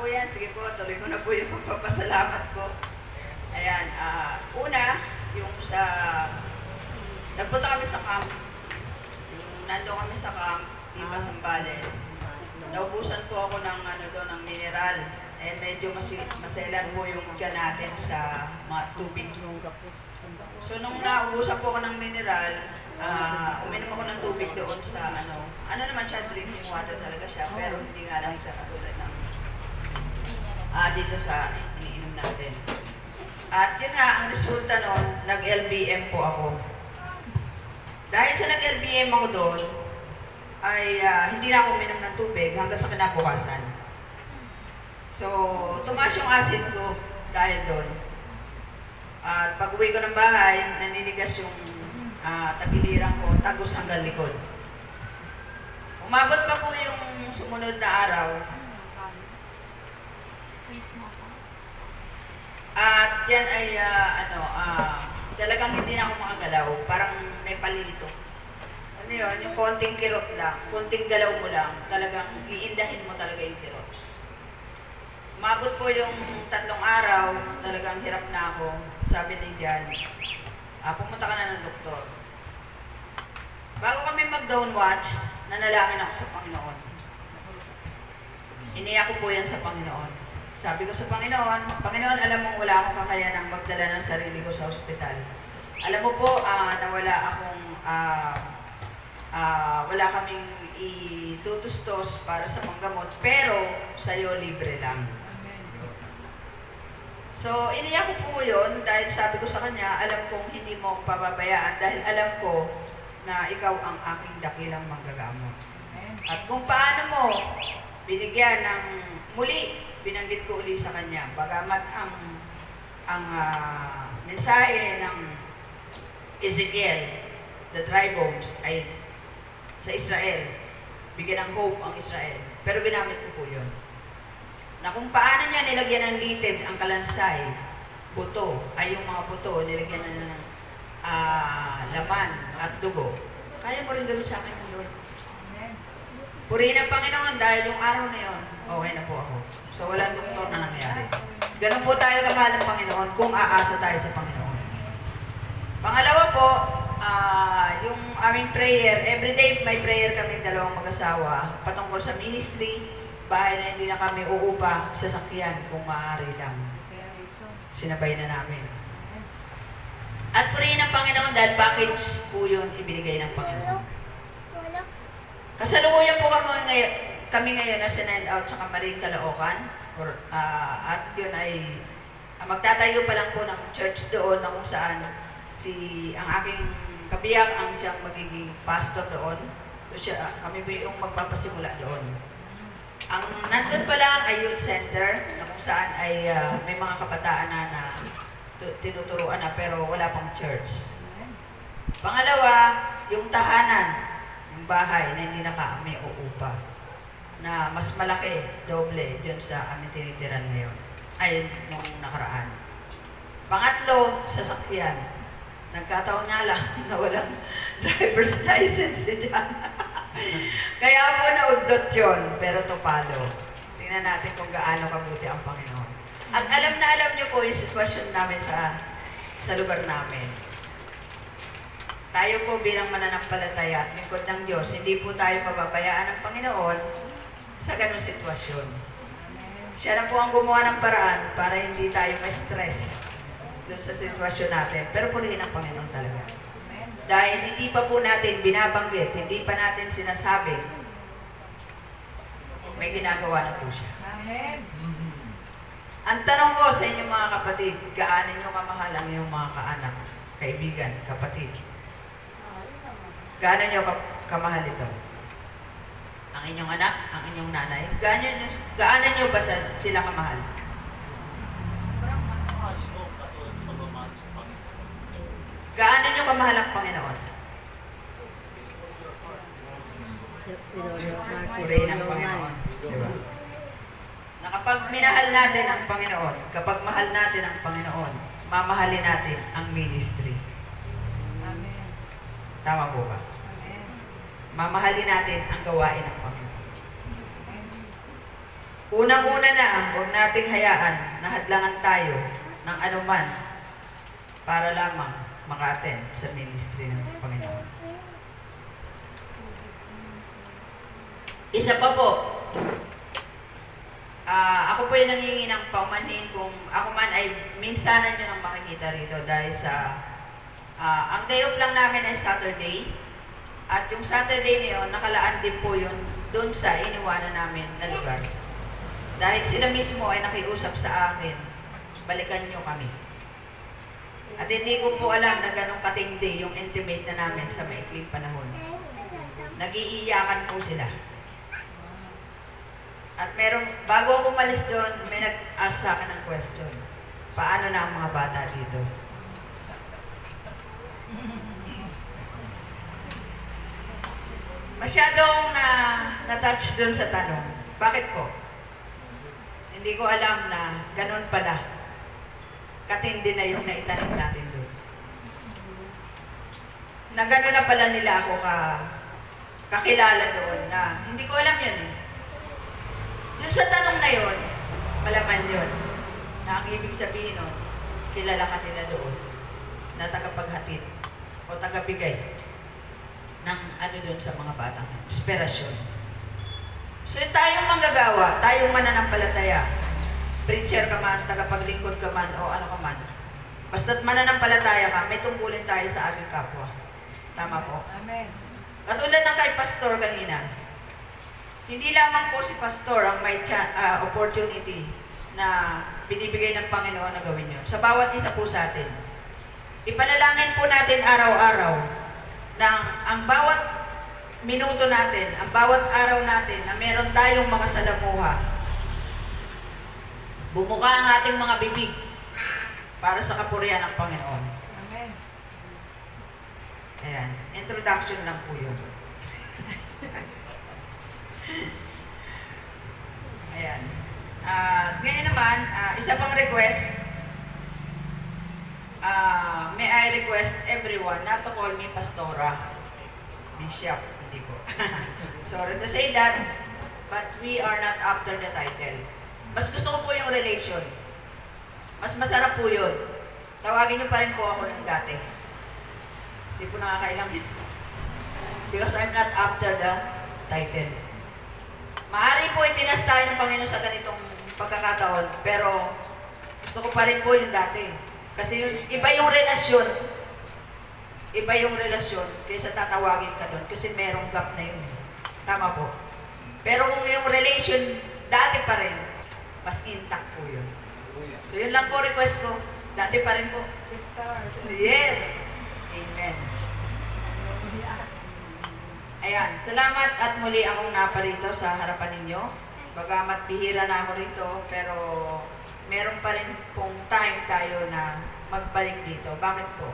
po yan. Sige po, tuloy ko na po yung pagpapasalamat ko. Ayan, una, yung sa... Nagpunta kami sa camp. Yung nando kami sa camp, Iba Zambales. Naubusan po ako ng, ng mineral. Eh, medyo maselan po yung tiyan natin sa mga tubig. So, nung naubusan po ako ng mineral, uminom ako ng tubig doon sa ano naman siya, drinking water talaga siya, pero hindi nga lang siya katulad ng dito sa iniinom natin. At yun nga, ang resulta noon, nag-LBM po ako. Dahil sa nag-LBM ako doon, ay hindi na ako uminom ng tubig hanggang sa kinabukasan. So, tumaas yung acid ko dahil doon. At pag uwi ko ng bahay, naninigas yung tagiliran ko, tagos hanggang likod. Umabot pa po yung sumunod na araw. At yan ay, talagang hindi na ako makagalaw. Parang may palilito. Ano yun? Yung konting kirot lang, konting galaw mo lang, talagang iindahin mo talaga yung kirot. Umabot po yung 3 araw, talagang hirap na ako. Sabi ni Jan, pumunta ka na ng doktor. Bago kami mag-down watch, nanalangin ako sa Panginoon. Iniyak ko po yan sa Panginoon. Sabi ko sa Panginoon, Panginoon, alam mong wala akong kakayanang magdala ng sarili ko sa ospital. Alam mo po na wala kaming itutustos para sa panggamot, pero sa'yo libre lang. So, iniyak ko po yun dahil sabi ko sa kanya, alam kong hindi mo ako pababayaan dahil alam ko na ikaw ang aking dakilang manggagamot. At kung paano mo binigyan ng muli, binanggit ko uli sa kanya, bagamat ang mensahe ng Ezekiel, the dry bones, ay sa Israel, bigyan ng hope ang Israel. Pero ginamit ko po yun. Na kung paano niya nilagyan ng litid ang kalansay, buto, ay yung mga buto, nilagyan na ng laman at dugo. Kaya mo rin gawin sa akin ng Lord. Purihin ang Panginoon dahil yung araw na yun, okay na po ako. So walang doktor na nangyari. Ganun po tayo kamahal ng Panginoon kung aasa tayo sa Panginoon. Pangalawa po, yung aming prayer, everyday may prayer kami 2 mag-asawa patungkol sa ministry, bahay na hindi na kami uupa sa sakyan kung maaari lang. Sinabay na namin. At purihin ng Panginoon dahil package po yun ibinigay ng Panginoon. Kasalukuyan po kami ngayon na sinend out sa Kamarin, Caloocan. At yun ay magtatayo pa lang po ng church doon na kung saan ang aking kabiyak ang siyang magiging pastor doon. So kami po yung magpapasimula doon. Ang nandun pa lang ay youth center na kung saan ay may mga kabataan na tinuturuan na pero wala pang church. Pangalawa, yung tahanan, yung bahay na hindi na kami uupa na mas malaki, doble dyan sa aming tinitiran ngayon ay nung nakaraan. Pangatlo, sasakyan. Nagkataon nga lang na walang driver's license si Jan. Kaya po naudot yun, pero tupalo. Tingnan natin kung gaano kabuti ang Panginoon. At alam na alam niyo po yung sitwasyon namin sa lugar namin. Tayo po bilang mananampalataya at lingkod ng Diyos, hindi po tayo pababayaan ng Panginoon sa ganung sitwasyon. Siya na po ang gumawa ng paraan para hindi tayo ma-stress doon sa sitwasyon natin. Pero purihin ang Panginoon talaga. Dahil hindi pa po natin binabanggit, hindi pa natin sinasabi, may ginagawa na po siya. Amen. Ang tanong ko sa inyong mga kapatid, gaano nyo kamahal ang inyong mga kaanak, kaibigan, kapatid? Gaano nyo kamahal ito? Ang inyong anak, ang inyong nanay, gaano nyo ba sila kamahal? Gaano nyo kamahal ang Panginoon? Purihin ang Panginoon. Diba? Na kapag minahal natin ang Panginoon, kapag mahal natin ang Panginoon, mamahalin natin ang ministry. Amen. Tama po ba? Amen. Mamahalin natin ang gawain ng Panginoon. Unang-una na, huwag nating hayaan na hadlangan tayo ng anuman para lamang maka-attend sa ministry ng Panginoon. Isa pa po, ako po yung nangingi ng paumanhin kung ako man ay minsanan nyo nang makikita rito dahil sa ang day off lang namin ay Saturday at yung Saturday na yun, nakalaan din po yun doon sa iniwanan namin na lugar. Dahil sila mismo ay nakiusap sa akin, balikan nyo kami. At hindi ko po alam na ganong katindi yung intimate na namin sa maikling panahon. Nag-iiyakan po sila. At merong, bago ako umalis doon, may nag-ask sa akin ng question. Paano na ang mga bata dito? Masyadong na-touch doon sa tanong. Bakit po? Hindi ko alam na ganun pala. Katindi na yung naitanim natin doon. Na gano'n na pala nila ako kakilala doon na hindi ko alam yun eh. Yung sa tanong na yun, malaman yun. Na ang ibig sabihin nun, kilala ka nila doon na tagapaghatid o tagabigay ng ano doon sa mga batang inspirasyon. So tayong manggagawa, tayong mananampalataya, preacher ka man, tagapaglingkod ka man, o ano ka man, basta't mananampalataya ka, may tungkulin tayo sa ating kapwa. Tama po? Amen. Katulad ng kay Pastor kanina, hindi lamang po si Pastor ang may opportunity na binibigay ng Panginoon na gawin yun. Sa bawat isa po sa atin. Ipanalangin po natin araw-araw na ang bawat minuto natin, ang bawat araw natin na meron tayong makasalamuha, bumuka ang ating mga bibig para sa kapurihan ng Panginoon. Amen. Ayan, introduction lang po yun. Ayan. Ngayon naman, isa pang request. May I request everyone not to call me Pastora, Bishop, hindi po. Sorry to say that, but we are not after the title. Mas gusto ko po yung relation. Mas masarap po yun. Tawagin niyo pa rin po ako ng dati. Hindi po nakakailang yun. Because I'm not after the title. Maari po itinas tayo ng Panginoon sa ganitong pagkakataon, pero gusto ko pa rin po yung dati. Kasi yun, iba yung relasyon kaysa tatawagin ka doon kasi merong gap na yun. Tama po. Pero kung yung relation dati pa rin, mas intact po yun. So yun lang po request ko. Dati pa rin po. Yes! Amen. Ayan, salamat at muli akong naparito sa harapan ninyo. Bagamat bihira na ako rito, pero meron pa rin pong time tayo na magbalik dito. Bakit po?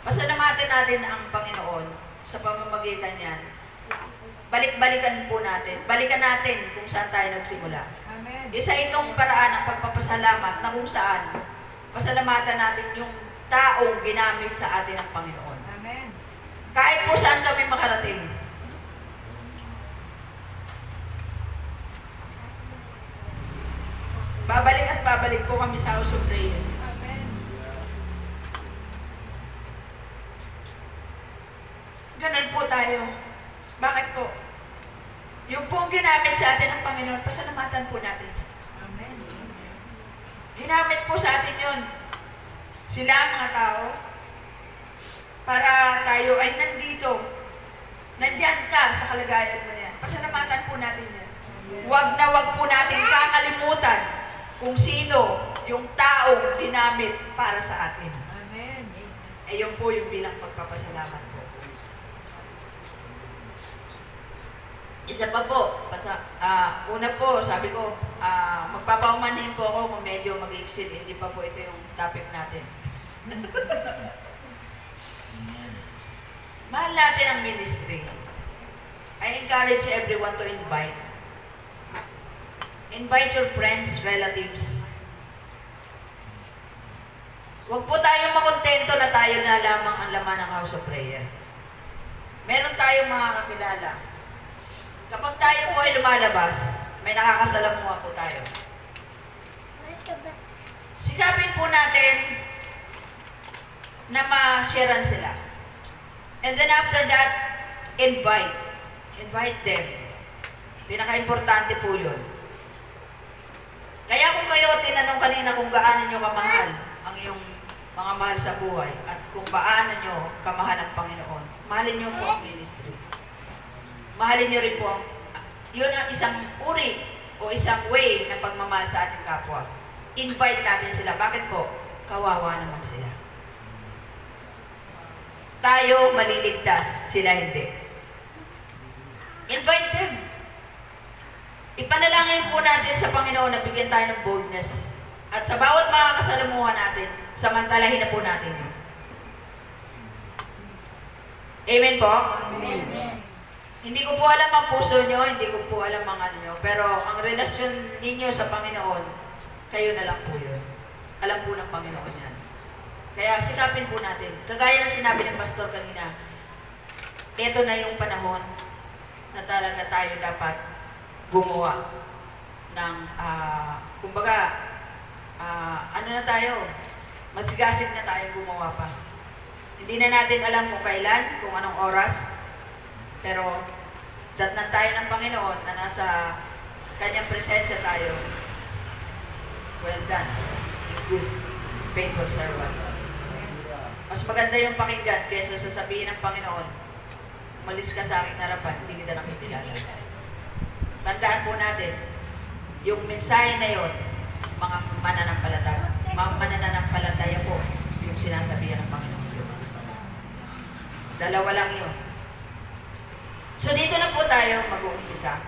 Pasalamatan natin ang Panginoon sa pamamagitan niyan. Balik-balikan po natin. Balikan natin kung saan tayo nagsimula. Amen. Isa itong paraan ng pagpapasalamat na kung saan pasalamatan natin yung taong ginamit sa atin ng Panginoon. Amen. Kahit po saan kami makarating. Babalik at babalik po kami sa House of Prayer. Amen. Ganun po tayo. Bakit po? Yung pong ginamit sa atin ng Panginoon, pasalamatan po natin. Amen. Ginamit po sa atin yun. Sila ang mga tao para tayo ay nandito. Nandyan ka sa kalagayan mo niyan. Pasalamatan po natin yan. Huwag na huwag po natin kakalimutan kung sino yung taong ginamit para sa atin. Amen. Eh yun po yung bilang pagpapasalamat po. Isa pa po, una po, sabi ko, magpapaumanhin po ako kung medyo mag-exceed. Hindi pa po ito yung topic natin. Mahal natin ang ministry. I encourage everyone to invite. Invite your friends, relatives. Huwag po tayong makontento na tayo na lamang ang laman ng House of Prayer. Meron tayong mga kakilala. Kapag tayo po ay lumalabas, may nakakasalamuha po tayo. Sikapin po natin na ma-sharean sila. And then after that, invite. Invite them. Pinaka-importante po yun. Kaya kung kayo tinanong kanina kung gaano nyo kamahal ang iyong mga mahal sa buhay at kung paano nyo kamahal ang Panginoon, mahalin nyo po ang ministry. Mahalin nyo rin po ang, yun ang isang uri o isang way na pagmamahal sa ating kapwa. Invite natin sila. Bakit po? Kawawa naman sila. Tayo maliligtas, sila hindi. Invite them. Ipanalangin po natin sa Panginoon na bigyan tayo ng boldness. At sa bawat mga kasalamuhan natin, samantalahin na po natin yun. Amen po? Amen. Hindi ko po alam ang puso nyo, hindi ko po alam ang ano nyo, pero ang relasyon ninyo sa Panginoon, kayo na lang po yun. Alam po ng Panginoon yan. Kaya sikapin po natin. Kagaya ng sinabi ng pastor kanina, ito na yung panahon na talaga tayo dapat gumawa ng, kumbaga, ano na tayo, masigasig na tayo gumawa pa. Hindi na natin alam kung kailan, kung anong oras, pero datnan tayo ng Panginoon na nasa Kanyang presensya tayo. Well done, good, faithful servant. Mas maganda yung pakinggan kaysa sasabihin ng Panginoon, umalis ka sa aking harapan, hindi kita nakikilala. Tandaan po natin, yung mensahe na yon, mga mananampalataya po, yung sinasabihan ng Panginoon. Dalawa lang yun. So dito na po tayo mag-uumpisa.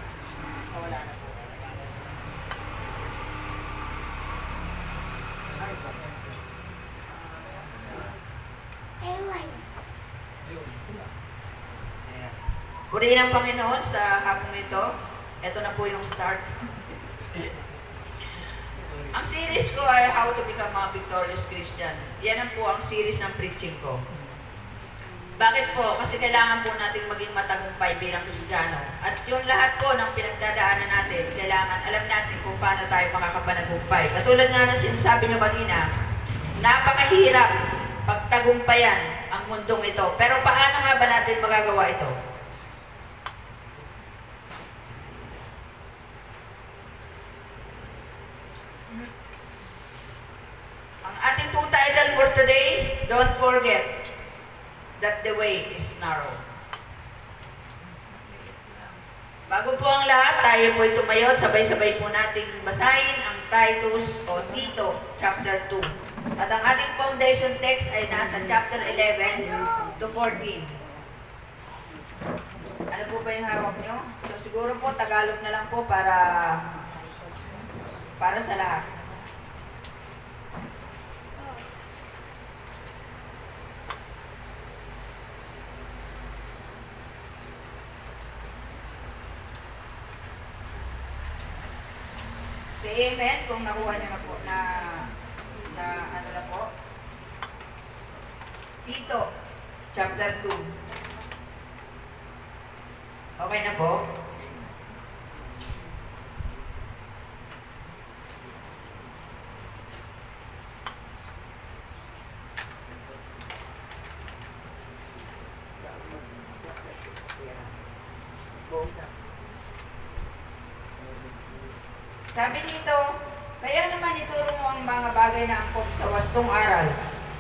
Wala na po. Ayan. Purihin ang Panginoon sa hapong ito. Ito na po yung start. Ang series ko ay How to Become a Victorious Christian. Yan ang po ang series ng preaching ko. Bakit po? Kasi kailangan po nating maging matagumpay bilang Kristiyano. At yung lahat po ng pinagdadaanan natin, kailangan alam natin kung paano tayo makakapanagumpay. Katulad nga ng sinasabi nyo kanina, napakahirap pagtagumpayan ang mundong ito. Pero paano nga ba natin magagawa ito? Ang ating pong title for today, don't forget that the way is narrow. Bago po ang lahat, tayo po tumayo, sabay-sabay po nating basahin ang Titus o Tito, chapter 2. At ang ating foundation text ay nasa chapter 11 to 14. Ano po ba yung hawak nyo? So siguro po, Tagalog na lang po para sa lahat. Say amen kung nakuha niyo na po na ano na po. Tito, chapter 2. Okay na po? Sabi dito, kaya naman ituro mo ang mga bagay na angkop sa wastong aral.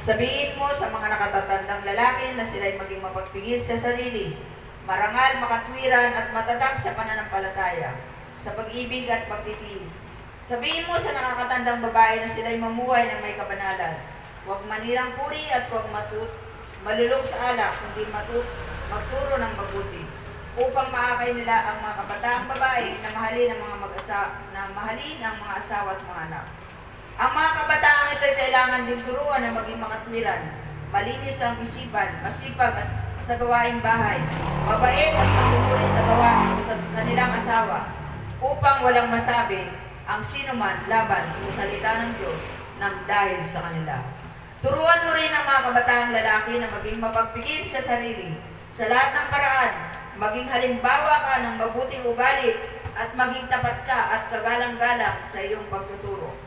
Sabihin mo sa mga nakatatandang lalaki na sila'y maging mapagpigil sa sarili, marangal, makatwiran at matatag sa pananampalataya, sa pag-ibig at pagtitiis. Sabihin mo sa nakakatandang babae na sila'y mamuhay ng may kabanalan. Huwag manirang puri at huwag malulog sa alak, kundi magturo ng mabuti, upang maakay nila ang mga kabataang babae na mahalin ang mga asawa at mga anak. Ang mga kabataang ito ay kailangan din turuan na maging makatwiran, malinis ang isipan, masipag at sa gawaing bahay, mabait at masumuri sa kanilang asawa, upang walang masabi ang sinuman laban sa salita ng Diyos ng dahil sa kanila. Turuan mo rin ang mga kabataang lalaki na maging mapagpigil sa sarili, sa lahat ng paraan, maging halimbawa ka ng mabuting ugali at maging tapat ka at kagalang-galang sa iyong pagtuturo.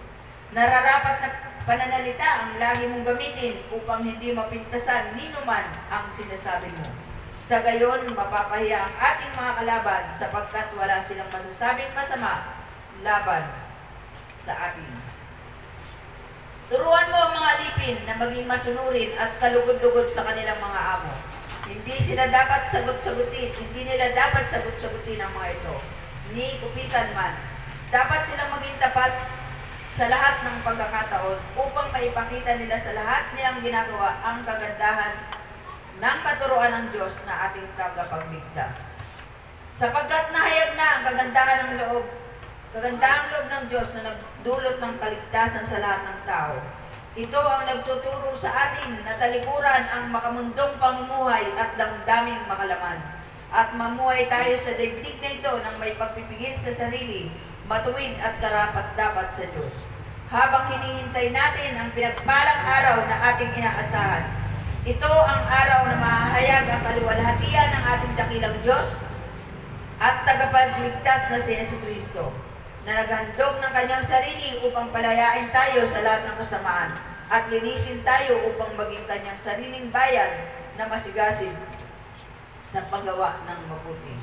Nararapat na pananalita ang lagi mong gamitin upang hindi mapintasan ni numan ang sinasabi mo. Sa gayon, mapapahiya ang ating mga kalaban sapagkat wala silang masasabing masama laban sa atin. Turuan mo ang mga alipin na maging masunurin at kalugod-lugod sa kanilang mga amo. Hindi nila dapat sagot-sagutin ang mga ito, ni kupitan man. Dapat silang maging tapat sa lahat ng pagkakataon upang maipakita nila sa lahat nilang ginagawa ang kagandahan ng katuruan ng Diyos na ating tagapagligtas. Sapagkat nahayag na ang kagandahang loob ng Diyos na nagdulot ng kaligtasan sa lahat ng tao. Ito ang nagtuturo sa atin na talikuran ang makamundong pamumuhay at damdaming makalaman. At mamuhay tayo sa daigdig na ito ng may pagpipigil sa sarili, matuwid at karapat-dapat sa Diyos. Habang hinihintay natin ang pinagpalang araw na ating inaasahan, ito ang araw na mahahayag ang kaluwalhatian ng ating dakilang Diyos at tagapagligtas na si Jesucristo, na naghandog ng kanyang sarili upang palayain tayo sa lahat ng kasamaan at linisin tayo upang maging kanyang sariling bayan na masigasig sa paggawa ng mabuti.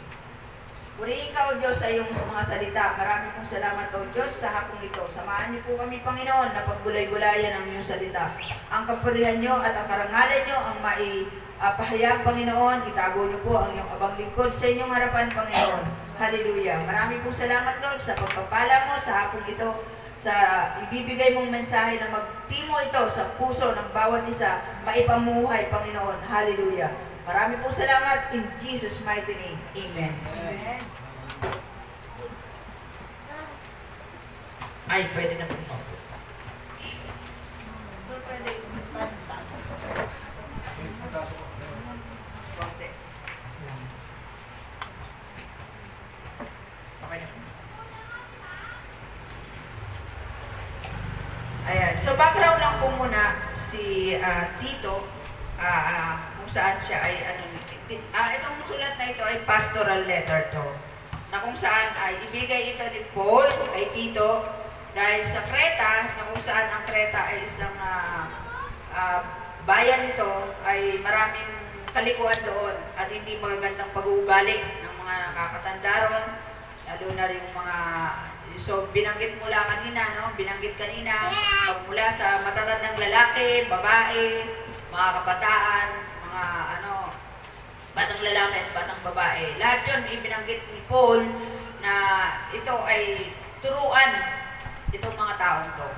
Purihin ka, O Diyos, sa iyong mga salita. Marami pong salamat, O Diyos, sa hapong ito. Samahan niyo po kami, Panginoon, na pagbulay-bulayan ang iyong salita. Ang kapurihan niyo at ang karangalan niyo ang maipahayag, Panginoon. Itago niyo po ang iyong abang lingkod sa inyong harapan, Panginoon. Hallelujah. Marami pong salamat, Lord, sa pagpapala mo sa hapong ito, sa ibibigay mong mensahe na magtimo ito sa puso ng bawat isa, maipamuhay, Panginoon. Hallelujah. Marami pong salamat in Jesus' mighty name. Amen. Amen. Ay, pwede na po. So, pwede pantaas. Konti. Salamat. Okay na po. Ayan. So, background lang po muna si Tito. Kung saan siya ay itong sulat na ito ay pastoral letter to, na kung saan ay ibigay ito ni Paul kay Tito dahil sa Creta, na kung saan ang Creta ay isang bayan nito ay maraming kalikuan doon at hindi magagandang pag-uugali ng mga nakakatanda ron, lalo na yung mga binanggit kanina mula sa matatandang lalaki, babae, mga kabataan, mga batang lalaki at batang babae. Lahat yun ibinanggit ni Paul na ito ay turuan itong mga taong to.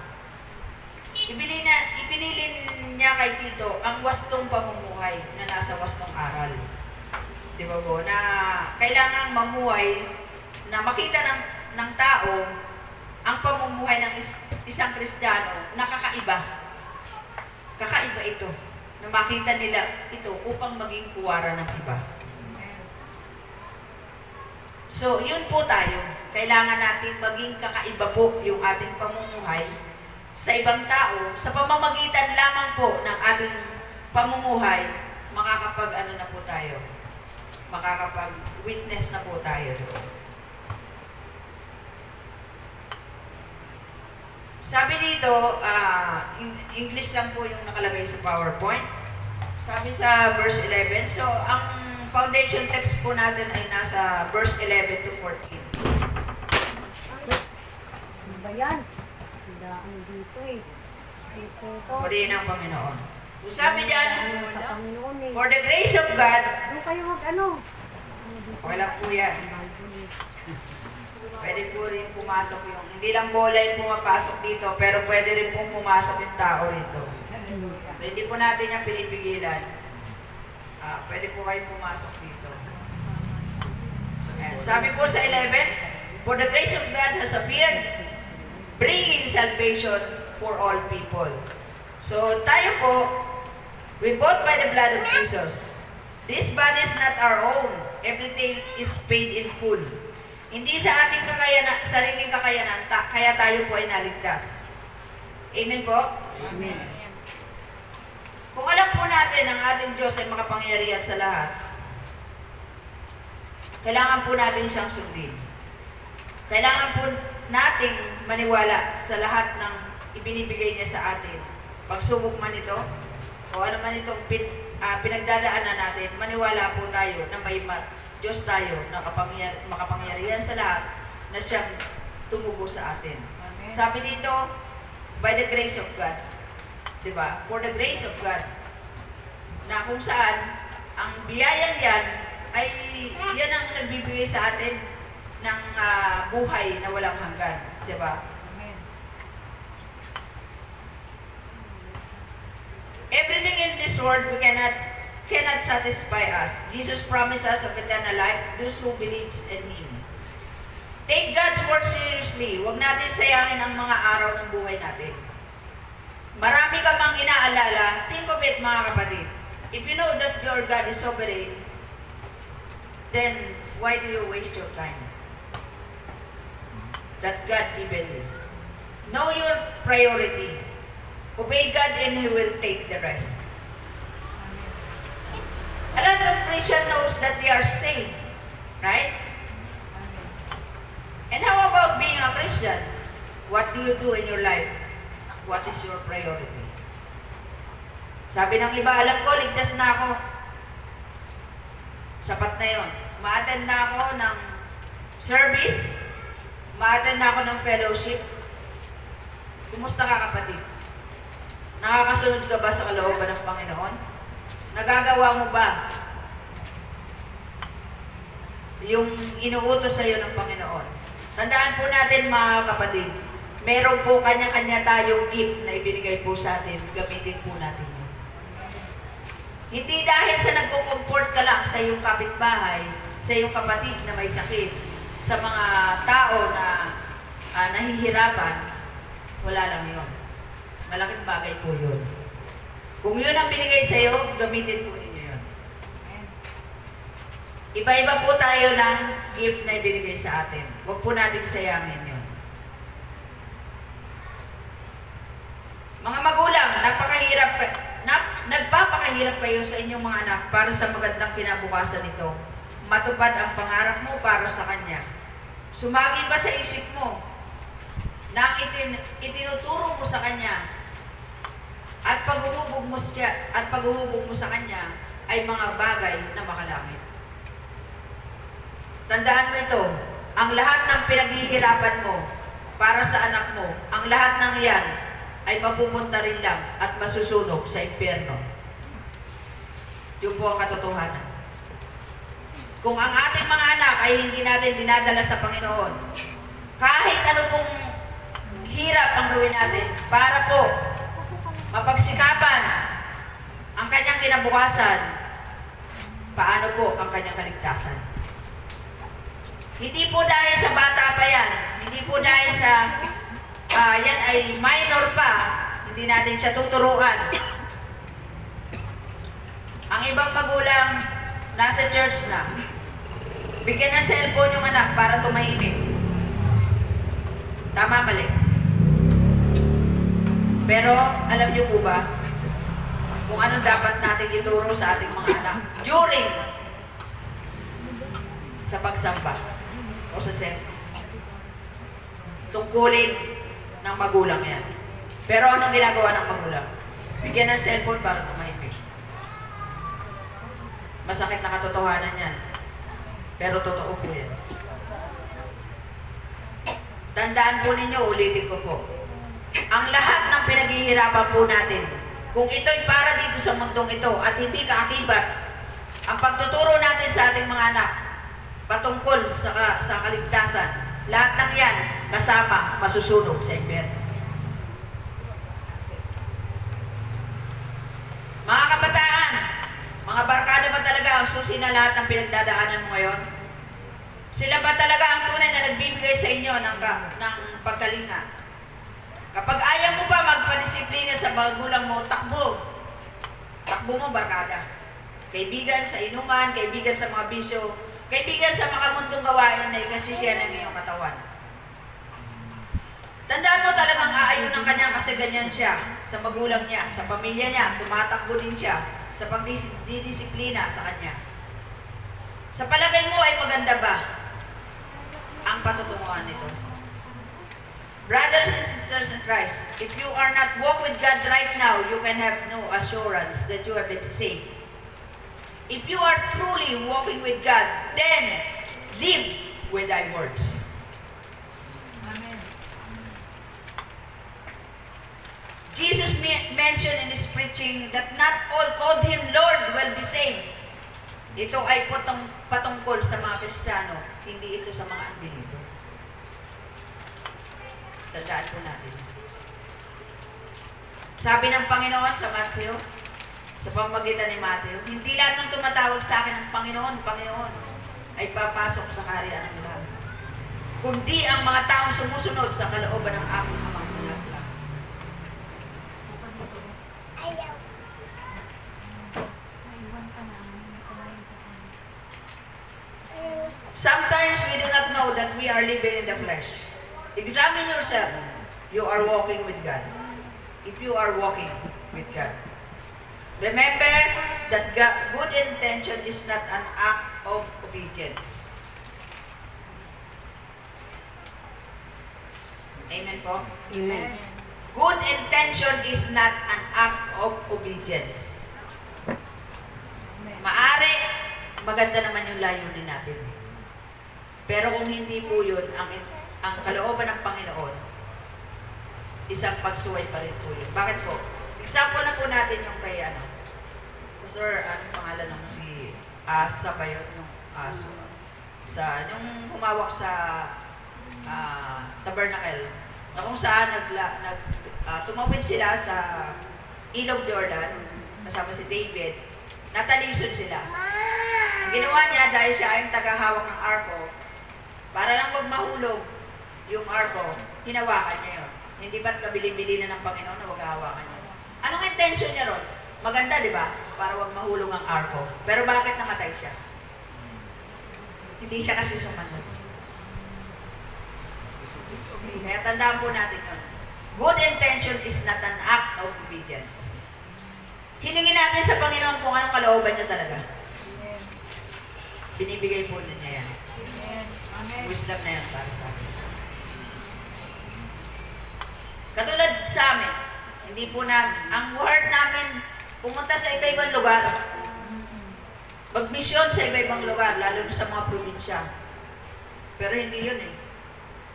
Ibinilin niya kay Tito ang wastong pamumuhay na nasa wastong aral. Di ba po? Na kailangang mamuhay na makita ng tao ang pamumuhay ng isang Kristiyano na kakaiba. Kakaiba ito. Na makita nila ito upang maging kuwara ng iba. So, yun po tayo. Kailangan natin maging kakaiba po yung ating pamumuhay sa ibang tao. Sa pamamagitan lamang po ng ating pamumuhay, makakapag-ano na po tayo. Makakapag-witness na po tayo doon. Sabi dito, English lang po yung nakalagay sa PowerPoint. Sabi sa verse 11, so ang foundation text po natin ay nasa verse 11 to 14. Ano ba yan? Hidaan dito eh. Dito to. Purihin ang Panginoon. So sabi dyan, Sa Panginoon eh. for the grace of God, Doon kayo mag-ano? okay lang po yan. Pwede po rin pumasok yung, hindi lang bola yung pumapasok dito, pero pwede rin pong pumasok yung tao rito. So, hindi po natin yung pinipigilan. Pwede po kayong pumasok dito. Ayan. Sabi po sa 11, for the grace of God has appeared, bringing salvation for all people. So, tayo po, we bought by the blood of Jesus. This body is not our own. Everything is paid in full. Hindi sa ating sariling kakayanan, kaya tayo po ay naligtas. Amen po? Amen. Kung alam po natin ang ating Diyos ay makapangyarihan sa lahat, kailangan po natin siyang sundin. Kailangan po nating maniwala sa lahat ng ibinibigay niya sa atin. Pagsubok man ito, o ano man itong pinagdadaanan natin, maniwala po tayo na may Diyos tayo na makapangyarihan sa lahat na siyang tumubo sa atin. Amen. Sabi dito, by the grace of God. Diba? For the grace of God. Na kung saan, ang biyayang yan ay yan ang nagbibigay sa atin ng buhay na walang hanggan. Diba? Amen. Everything in this world we cannot satisfy us. Jesus promised us of eternal life, those who believes in Him. Take God's word seriously. Huwag natin sayangin ang mga araw ng buhay natin. Marami ka mang inaalala, think of it mga kapatid. If you know that your God is sovereign, then why do you waste your time? That God given you. Know your priority. Obey God and He will take the rest. A lot of Christians knows that they are saved, right? Amen. And how about being a Christian? What do you do in your life? What is your priority? Sabi ng iba, alam ko, ligtas na ako. Sapat na yon. Ma-attend na ako ng service. Ma-attend na ako ng fellowship. Kumusta ka, kapatid? Nakakasunod ka ba sa kalooban ng Panginoon? Nagagawa mo ba yung inuutos sa iyo ng Panginoon? Tandaan po natin mga kapatid, meron po kanya-kanya tayong gift na ibinigay po sa atin, gamitin po natin yun. Hindi dahil sa nagko-comfort ka lang sa iyong kapitbahay, sa iyong kapatid na may sakit, sa mga tao na nahihirapan, wala lang yun. Malaking bagay po yun. Kung yun ang binigay sa iyo, gamitin po ninyo yun. Amen. Iba-iba po tayo ng gift na ibinigay sa atin. Huwag po natin sayangin yun. Mga magulang, nagpapakahirap kayo sa inyong mga anak para sa magandang kinabukasan nito. Matupad ang pangarap mo para sa kanya. Sumagi ba sa isip mo na ang itinuturo mo sa kanya at paghuhubog mo sa kanya ay mga bagay na makalangit. Tandaan mo ito, ang lahat ng pinaghihirapan mo para sa anak mo, ang lahat ng yan ay mapupunta rin lang at masusunog sa impyerno. Yun po ang katotohanan. Kung ang ating mga anak ay hindi natin dinadala sa Panginoon, kahit ano pong hirap ang gawin natin para po mapagsikapan ang kanyang kinabukasan, paano po ang kanyang kaligtasan? Hindi po dahil sa bata pa yan, hindi po dahil sa yan ay minor pa, hindi natin siya tuturuan. Ang ibang magulang nasa church na, bigyan ng cellphone yung anak para tumahimik. Tama, mali. Pero, alam niyo po ba, kung anong dapat natin ituro sa ating mga anak during sa pagsamba o sa service. Tungkulin ng magulang yan. Pero anong ginagawa ng magulang? Bigyan ng cellphone para tumahimik. Masakit na katotohanan yan. Pero totoo po yan. Tandaan po ninyo, ulitin ko po. Ang lahat ng pinaghihirapan po natin, kung ito'y para dito sa mundong ito at hindi kaakibat, ang pagtuturo natin sa ating mga anak patungkol sa kaligtasan, lahat ng yan kasama masusunog sa impyerno. Mga kabataan, mga barkada ba talaga ang susi na lahat ng pinagdadaanan mo ngayon? Sila ba talaga ang tunay na nagbibigay sa inyo ng pagkalinga? Kapag ayaw mo ba magpadisiplina sa magulang mo, takbo. Takbo mo, barkada. Kaibigan sa inuman, kaibigan sa mga bisyo, kaibigan sa makamundong gawain na ikasisiya ng iyong katawan. Tandaan mo talagang aayon ng kanyang kasi ganyan siya sa magulang niya, sa pamilya niya, tumatakbo din siya sa pagdidisiplina sa kanya. Sa palagay mo ay maganda ba? ang patutunguhan nito. Brothers and sisters in Christ, if you are not walking with God right now, you can have no assurance that you have been saved. If you are truly walking with God, then live with thy words. Amen. Jesus mentioned in his preaching that not all called him Lord will be saved. Ito ay patungkol sa mga Kristiyano, hindi ito sa mga unbeliever. Tandaan po natin. Sabi ng Panginoon sa Matthew, sa pamamagitan ni Matthew, hindi lahat ng tumatawag sa akin ng Panginoon, Panginoon, ay papasok sa kaharian ng langit. Kundi ang mga taong sumusunod sa kalooban ng aking Ama na nasa langit. Sometimes we do not know that we are living in the flesh. Examine yourself. You are walking with God. If you are walking with God. Remember that good intention is not an act of obedience. Amen po? Amen. Good intention is not an act of obedience. Maari, maganda naman yung layunin natin. Pero kung hindi po yun, ang kalooban ng Panginoon, isang pagsuway pa rin po yun. Bakit po? Example na po natin yung kay Pastor, anong pangalan ng si Asa ba yun? Yung aso. Yung humawak sa tabernacle, na kung saan tumawid sila sa Ilog Jordan, kasama si David, natalisod sila. Ang ginawa niya, dahil siya ay tagahawak ng arko, para lang wag mahulog yung arko, hinawakan niya yun. Hindi ba't kabili-bili na ng Panginoon na wag hawakan niya? Anong intention niya ron? Maganda, di ba? Para wag mahulog ang arko. Pero bakit namatay siya? Hindi siya kasi sumunod. Kaya tandaan po natin yun. Good intention is not an act of obedience. Hilingin natin sa Panginoon kung anong kalooban niya talaga. Amen. Binibigay po niya yan. Amen. Amen. Wisdom na yan para sa amin. Katulad sa amin, hindi po ang word namin pumunta sa iba-ibang lugar. Mag-mission sa iba-ibang lugar, lalo na sa mga probinsya. Pero hindi yun eh.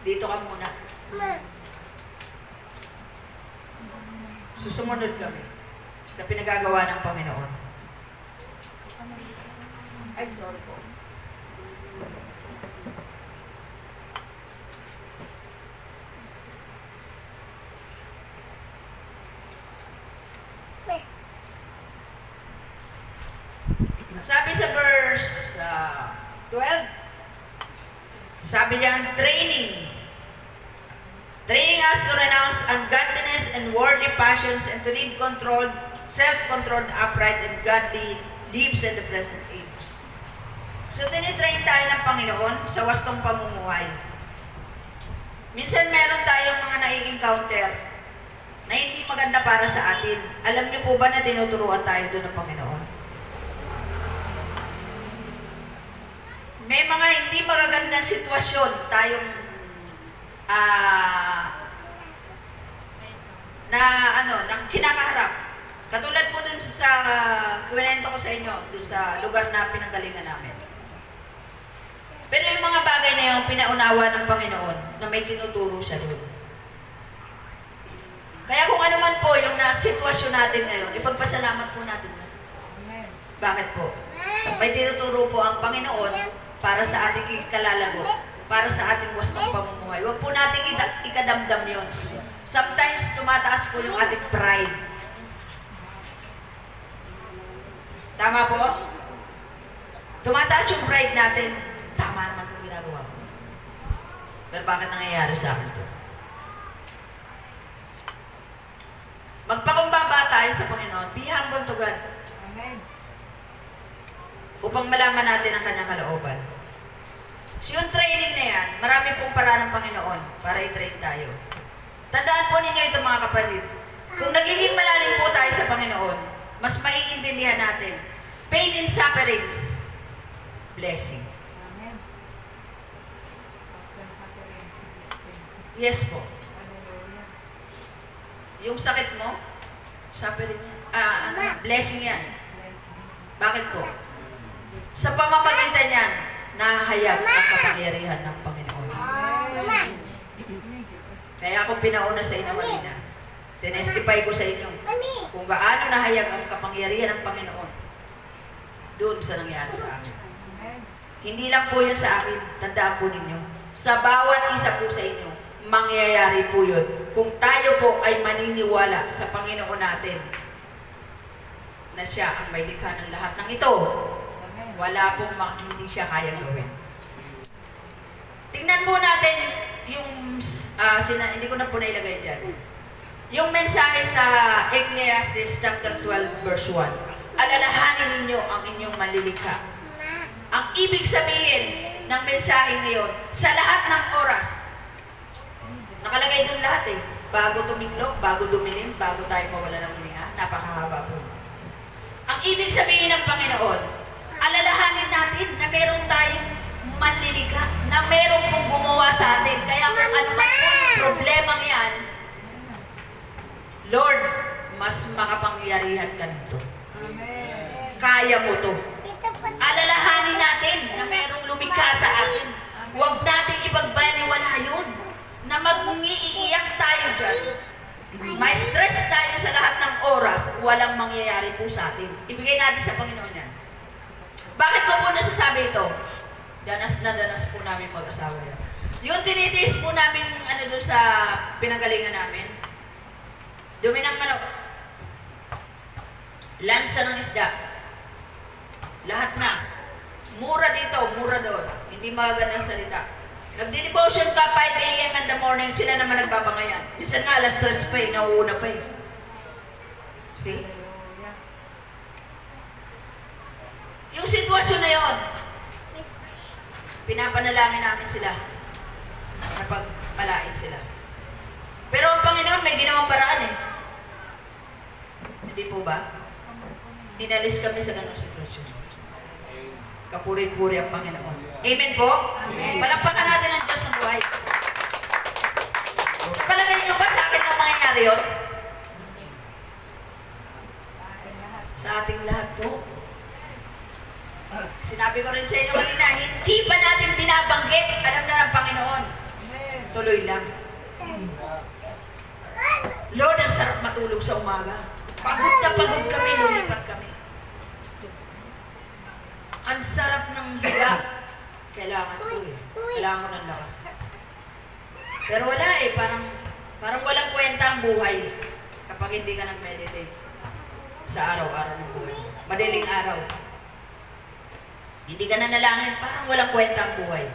Dito ka muna. Susumunod kami sa pinagagawa ng Panginoon. Ay, sorry po. Sabi sa verse 12, sabi niya, training us to renounce ungodliness and worldly passions and to live controlled, self-controlled, upright, and godly lives in the present age. So, tinitrain tayo ng Panginoon sa wastong pamumuhay. Minsan meron tayong mga nai-encounter na hindi maganda para sa atin. Alam niyo po ba na tinuturuan tayo doon ng Panginoon? May mga hindi magagandang sitwasyon tayong nang kinakaharap. Katulad po dun sa kwento ko sa inyo, dun sa lugar na pinanggalingan namin. Pero yung mga bagay na yung pinaunawa ng Panginoon na may tinuturo siya doon. Kaya kung ano man po yung sitwasyon natin ngayon, ipagpasalamat po natin. Amen. Bakit po? May tinuturo po ang Panginoon para sa ating kalalago, para sa ating wastong pamumuhay. Huwag po natin ikadamdam yun. Sometimes, tumataas po yung ating pride. Tama po? Tumataas yung pride natin. Tama naman itong ginagawa ko. Pero bakit nangyayari sa akin ito? Magpakumbaba tayo sa Panginoon. Be humble to God. Amen. Upang malaman natin ang kanyang kalooban. So yung training na yan, marami pong paraan ng Panginoon para i-train tayo. Tandaan po ninyo ito mga kapatid. Kung nagiging malalim po tayo sa Panginoon, mas maiintindihan natin. Pain and sufferings, blessing. Amen. Yes po. Hallelujah. Yung sakit mo, sabi rin yan. Blessing yan. Blessing. Bakit po? Sa pamamagitan yan, nahahayag ang kapangyarihan ng Panginoon. Amen. Kaya ako pinauna sa inyo kanina. Tinestify ko sa inyo kung gaano nahayag ang kapangyarihan ng Panginoon doon sa nangyari sa akin. Amen. Hindi lang po yun sa akin, tandaan po ninyo. Sa bawat isa po sa inyo, mangyayari po yun. Kung tayo po ay maniniwala sa Panginoon natin na siya ang may likha ng lahat ng ito, Amen. wala pong hindi siya kayang gawin. Tingnan mo natin yung, hindi ko na po nailagay dyan. Yung mensahe sa Ecclesiastes chapter 12 verse 1. Alalahanin ninyo ang inyong manlilikha. Ang ibig sabihin ng mensahe ngayon, sa lahat ng oras, nakalagay doon lahat eh. Bago tumiklop, bago dumilim, bago tayo mawala ng hininga, napakahaba po. Ang ibig sabihin ng Panginoon, alalahanin natin na meron tayong manlilikha, na meron pong gumawa sa atin. Kaya kung ano man po yung problemang yan, Lord, mas makapangyarihan ka nito. Amen. Kaya mo to. Alalahanin natin na merong lumikha sa atin. Huwag natin ipagbaliwala yun. Na mag-iiyak tayo dyan. May stress tayo sa lahat ng oras, walang mangyayari po sa atin. Ibigay natin sa Panginoon yan. Bakit ko po nasasabi ito? Danas na danas po namin mag-asawa yan. Yung tinitiis po namin doon sa pinanggalingan namin, dumi ng manok, lansa ng isda, lahat na. Mura dito, mura doon. Hindi magandang salita. Nagdi-devotion ka 5 a.m. in the morning, sila naman nagbabangayan. Minsan nga alas 3 pa eh, nauuna pa eh. See? Hallelujah. Yung sitwasyon na yon, pinapanalangin namin sila na pagpalain sila. Pero ang Panginoon may ginawang paraan eh. Hindi po ba? Inalis kami sa ganung sitwasyon. Kapuri-puri ang Panginoon. Amen po? Amen. Palakpakan natin ang Diyos ng buhay. Palagay niyo ba sa akin ang mangyayari yun? Sa ating lahat po. Sinabi ko rin sa inyo kanina, hindi pa natin binabanggit. Alam na ng Panginoon. Amen. Tuloy lang. Lord, ang sarap matulog sa umaga. Pagod na pagod kami, lumipat kami. Ang sarap ng higa. Kailangan ko eh. Kailangan ko ng lakas. Pero wala eh, parang walang kwenta ang buhay kapag hindi ka nag-meditate sa araw-araw ng buhay. Madaling araw. Hindi ka nanalangin, parang walang kwenta ang buhay.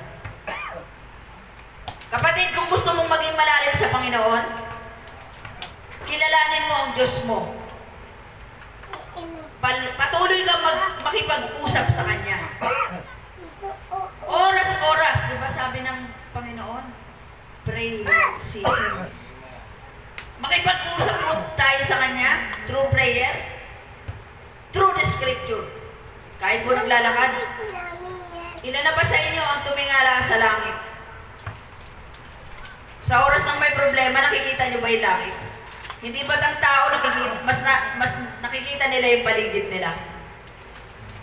Kapatid, kung gusto mong maging malalim sa Panginoon, kilalanin mo ang Diyos mo. Patuloy kang makipag-usap sa Kanya. Oras-oras, di ba sabi ng Panginoon? Pray without ceasing. Makipag-usap mo tayo sa Kanya through prayer, through the Scripture. Kahit po naglalakad, ilan na ba sa inyo ang tumingala sa langit? Sa oras ng may problema, nakikita nyo ba yung langit? Hindi ba ang tao nakikita, mas nakikita nila yung paligid nila?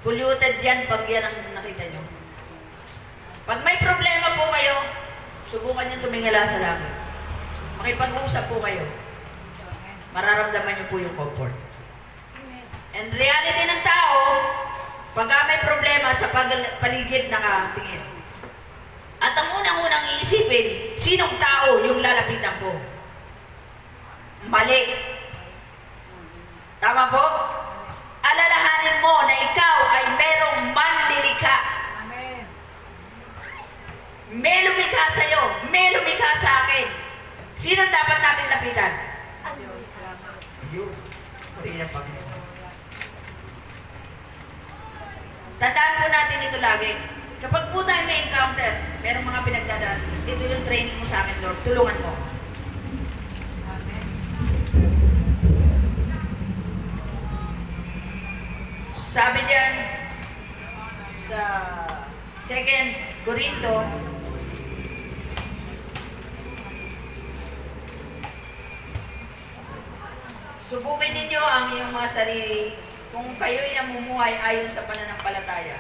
Polluted yan pag yan ang nakita nyo. Pag may problema po kayo, subukan nyo tumingala sa langit. Makipag-usap po kayo. Mararamdaman nyo po yung comfort. And reality ng tao, pagka may problema sa paligid nakatingin. At ang unang-unang iisipin, sinong tao yung lalapitan ko? Mali. Tama po? Alalahanin mo na ikaw ay merong manlilikha. Amen. May lumikha sa'yo, may lumikha sa akin. Sinong dapat nating lapitan? Diyos lamang. Yun. Puri ng Panginoon. Tandaan po natin ito lagi. Kapag po tayo may encounter, merong mga pinagdadaan, ito yung training mo sa akin, Lord. Tulungan mo. Amen. Sabi diyan sa 2 Corinto Subukin ninyo ang inyong mga sarili kung kayo'y namumuhay ayon sa pananampalataya.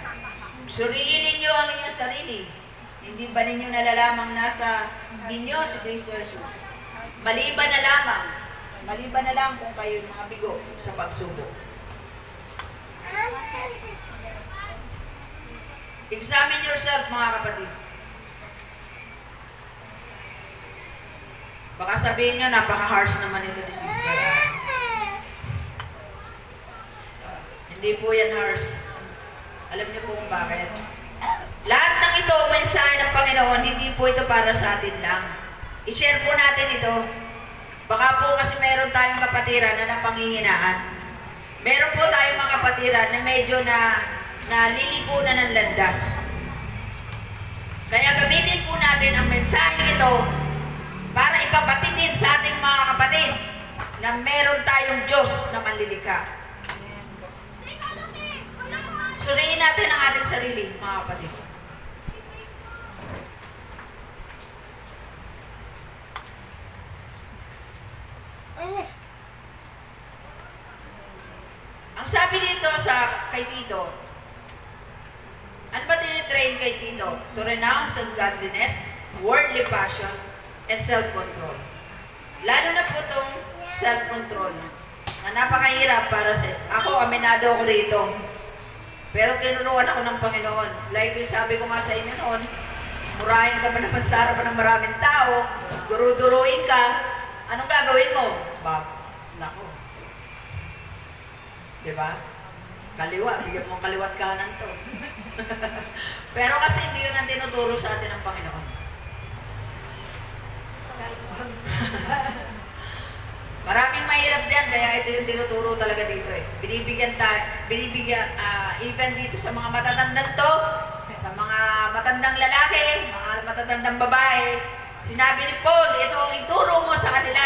Suriin ninyo ang inyong sarili. Hindi ba ninyo nalalamang nasa inyo si Kristo Jesus? Maliban na lang kung kayo'y mga bigo sa pagsubok. Examine yourself, mga kapatid. Baka sabihin nyo, napaka-harsh naman ito ni Sister. Hindi po yan harsh. Alam niyo po kung bakit. Lahat ng ito, mensahe ng Panginoon, hindi po ito para sa atin lang. I-share po natin ito. Baka po kasi meron tayong kapatiran na napanghihinaan. Meron po tayong mga kapatiran na medyo nalilipunan ng landas. Kaya gamitin po natin ang mensahe ito para ipapatid din sa ating mga kapatid na meron tayong Diyos na manlilikha. Suriin natin ang ating sarili, mga kapatid. Ang sabi dito kay Tito, ano ba tinitrain kay Tito? To renounce ungodliness, worldly passion, and self-control. Lalo na po itong self-control na napakahirap para sa... Ako, aminado ako rito. Pero tinuruan ako ng Panginoon. Like yung sabi ko nga sa inyo noon, murahin ka ba naman sa harapan ng maraming tao, duru-duruin ka, anong gagawin mo? Nako. Diba? Kaliwa, bigyan mo kaliwat kanan to. Pero kasi hindi yun ang tinuturo sa atin ng Panginoon. Maraming mahirap diyan, kaya ito yung tinuturo talaga dito eh. Binibigyan, even dito sa mga matatandang to, sa mga matandang lalaki, mga matatandang babae, sinabi ni Paul, ito ang ituro mo sa kanila.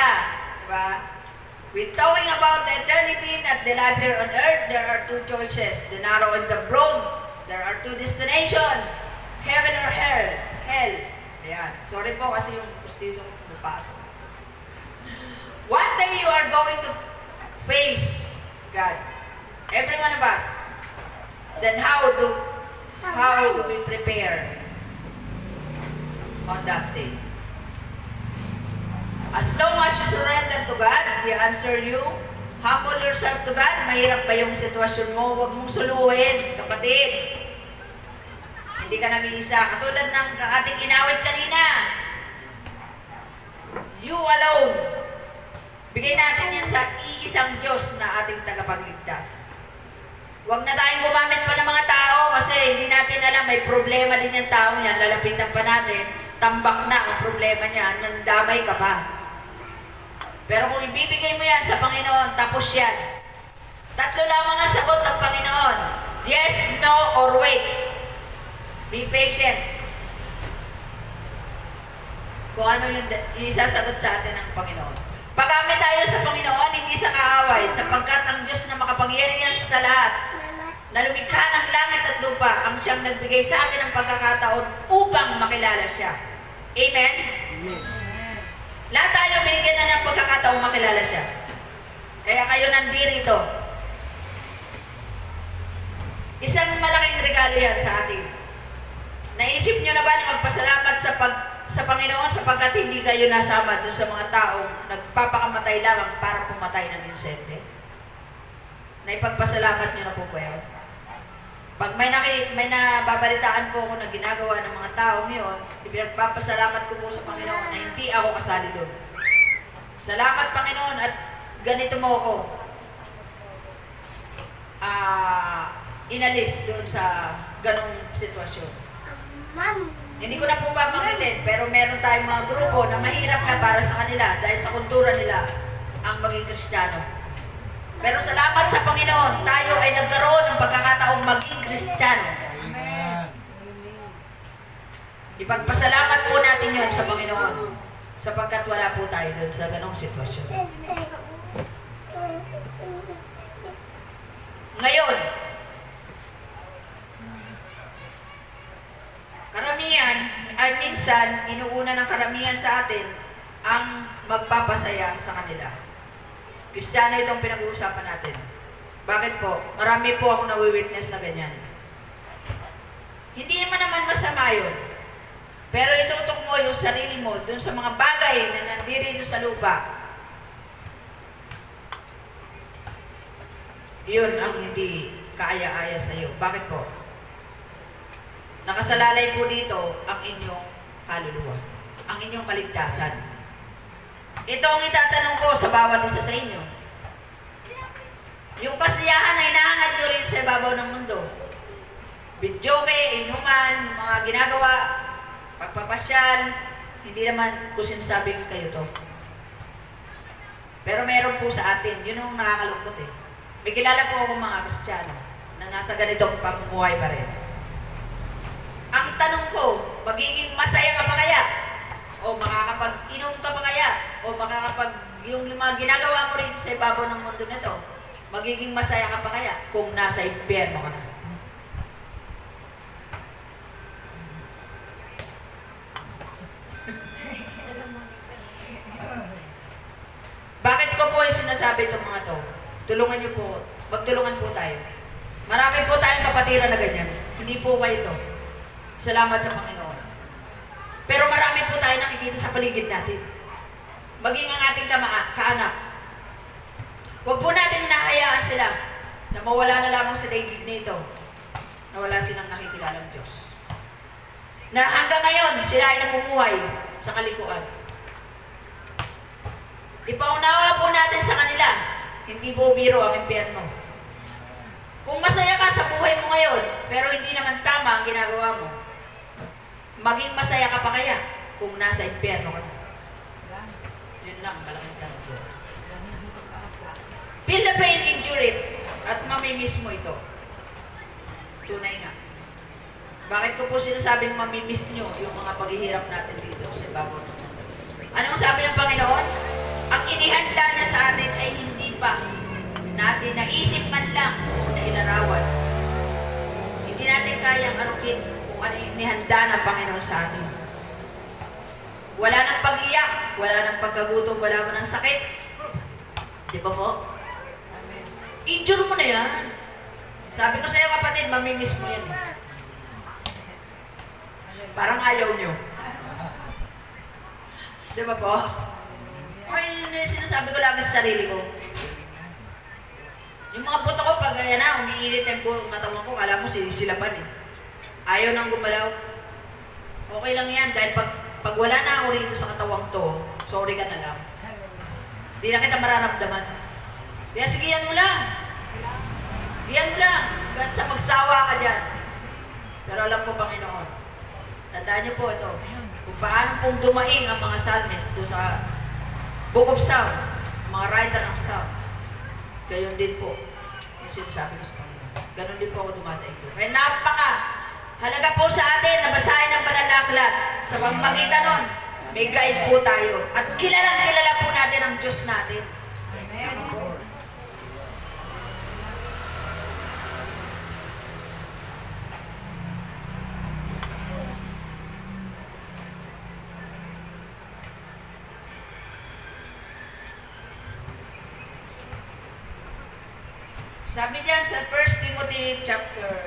Diba? We're talking about the eternity, not the life here on earth. There are two choices, the narrow and the broad. There are two destinations, heaven or hell. Hell. Ayan. Sorry po kasi yung pustisong napasok. One day you are going to face God. Every one of us. Then how do we prepare on that day? As long as you surrender to God, He answer you. Humble yourself to God. Mahirap ba yung sitwasyon mo? Huwag mong suluhin, kapatid. Hindi ka nag-iisa. Katulad ng ating inawit kanina. You alone. Bigay natin yan sa iisang Diyos na ating tagapagligtas. Huwag na tayong gumamit pa ng mga tao kasi hindi natin alam, may problema din yung tao yan. Lalapitan pa natin, tambak na ang problema niya, nandamay ka pa. Pero kung ibibigay mo yan sa Panginoon, tapos yan. Tatlo lamang ang sagot ng Panginoon. Yes, no, or wait. Be patient. Kung ano yung isasagot sa atin ng Panginoon. Pagamit tayo sa Panginoon, hindi sa kaaway, sapagkat ang Diyos na makapangyarihan sa lahat, na lumikha ng langit at lupa, ang siyang nagbigay sa atin ng pagkakataon upang makilala siya. Amen? Lahat tayo binigyan na ng pagkakataong makilala siya. Kaya kayo nandirito. Isang malaking regalo yan sa atin. Naisip nyo na ba na magpasalamat sa Panginoon sapagkat hindi kayo nasama doon sa mga taong nagpapakamatay lamang para pumatay ng inosente? Naipagpasalamat nyo na po ba yan? Pag may nababalitaan po ako na ginagawa ng mga taong yun, ipinagpapasalamat ko po sa Panginoon na hindi ako kasali doon. Salamat Panginoon at ganito mo ako inalis doon sa ganong sitwasyon. Hindi ko na po babanggitin, pero meron tayong mga grupo na mahirap na para sa kanila dahil sa kultura nila ang maging Kristiyano. Pero salamat sa Panginoon, tayo ay nagkaroon ng pagkakataong maging Kristiyano. Amen. Ipagpasalamat po natin yon sa Panginoon sapagkat wala po tayo doon sa ganong sitwasyon. Ngayon, karamihan, ay minsan, inuuna ng karamihan sa atin ang magpapasaya sa kanila. Kristiyano itong pinag-uusapan natin. Bakit po? Marami po ako nawi-witness na ganyan. Hindi naman masama yun. Pero itutok mo yung sarili mo dun sa mga bagay na nandirito sa lupa. Yun ang hindi kaaya-aya sa iyo. Bakit po? Nakasalalay po dito ang inyong kaluluwa, ang inyong kaligtasan. Ito ang itatanong ko sa bawat isa sa inyo. Yung kasiyahan na hinahangad nyo rin sa ibabaw ng mundo. Bidyoke, inuman, mga ginagawa, pagpapasyal, hindi naman ko sinasabing kayo to. Pero meron po sa atin, yun ang nakakalungkot eh. May kilala po ako mga Kristiyano na nasa ganitong pamumuhay pa rin. Ang tanong ko, magiging masaya ka pa kaya? O makakapag-inom ka pa kaya? O yung mga ginagawa mo rin sa ibabaw ng mundo na to, magiging masaya ka pa kaya kung nasa impyerno ka na? Bakit ko po yung sinasabi itong mga to? Tulungan niyo po, magtulungan po tayo. Marami po tayong kapatiran na ganyan. Hindi po kayo ito. Salamat sa Panginoon. Pero marami po tayo nakikita sa paligid natin. Maging ang ating kaanak. Huwag po natin hinahayaan sila na mawala na lamang sa daigdig na ito. Na wala silang nakikilalang Diyos. Na hanggang ngayon, sila ay namumuhay sa kalikuan. Ipaunawa po natin sa kanila, hindi po biro ang impyerno. Kung masaya ka sa buhay mo ngayon, pero hindi naman tama ang ginagawa mo, maging masaya ka pa kaya kung nasa impyerno ka na? Yun lang, malaking tanong ko. Feel the pain, endure it, at mamimiss mo ito. Tunay nga. Bakit ko po sinasabing mamimiss nyo yung mga paghihirap natin dito sa ibabaw ng mundo? Anong sabi ng Panginoon? Ang inihanda na sa atin ay hindi pa natin naisip man lang na ilarawan. Hindi natin kayang arukin kung ano yung inihanda ng Panginoon sa atin. Wala nang pag-iyak, wala nang pagkagutom, wala mo nang sakit. Di ba po? Endure mo na yan. Sabi ko sa iyo kapatid, mamimiss mo yan. Parang ayaw nyo. Di ba po? Ay, sinasabi ko lang sa sarili ko. Yung mga buto ko, pag ayan na, umiinit yung buong katawan ko, kala mo sisilapan eh. Ayaw nang gumalaw. Okay lang yan, dahil pag wala na ako rito sa katawang to, sorry ka na lang. Hindi na kita mararamdaman. Kaya sige, yan mo lang. Yan mo lang. Hanggang sa magsawa ka dyan. Pero alam po, Panginoon, tandaan niyo po ito, kung paano pong dumaing ang mga psalmist doon sa Book of Psalms, mga writer ng Psalm, gayon din po yung sinasabi ko sa Panginoon. Ganon din po ako dumadaing doon. Kaya halaga po sa atin na basahin ang banal na aklat. Sa pamamagitan nun, may guide po tayo. At kilala po natin ang Diyos natin. Amen. Sabi diyan sa 1 Timothy chapter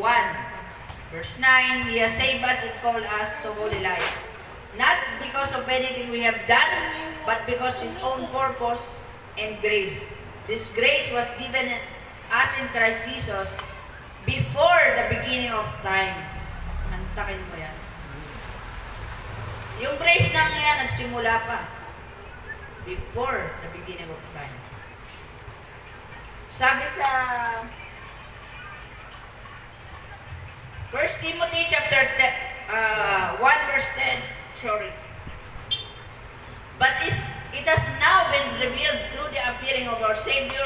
1, verse 9, He has saved us and called us to holy life. Not because of anything we have done, but because His own purpose and grace. This grace was given us in Christ Jesus before the beginning of time. Antakin mo yan. Yung grace na yan, nagsimula pa. Before the beginning of time. Sabi sa 1 Timothy chapter 1 verse 10, sorry. But it has now been revealed through the appearing of our Savior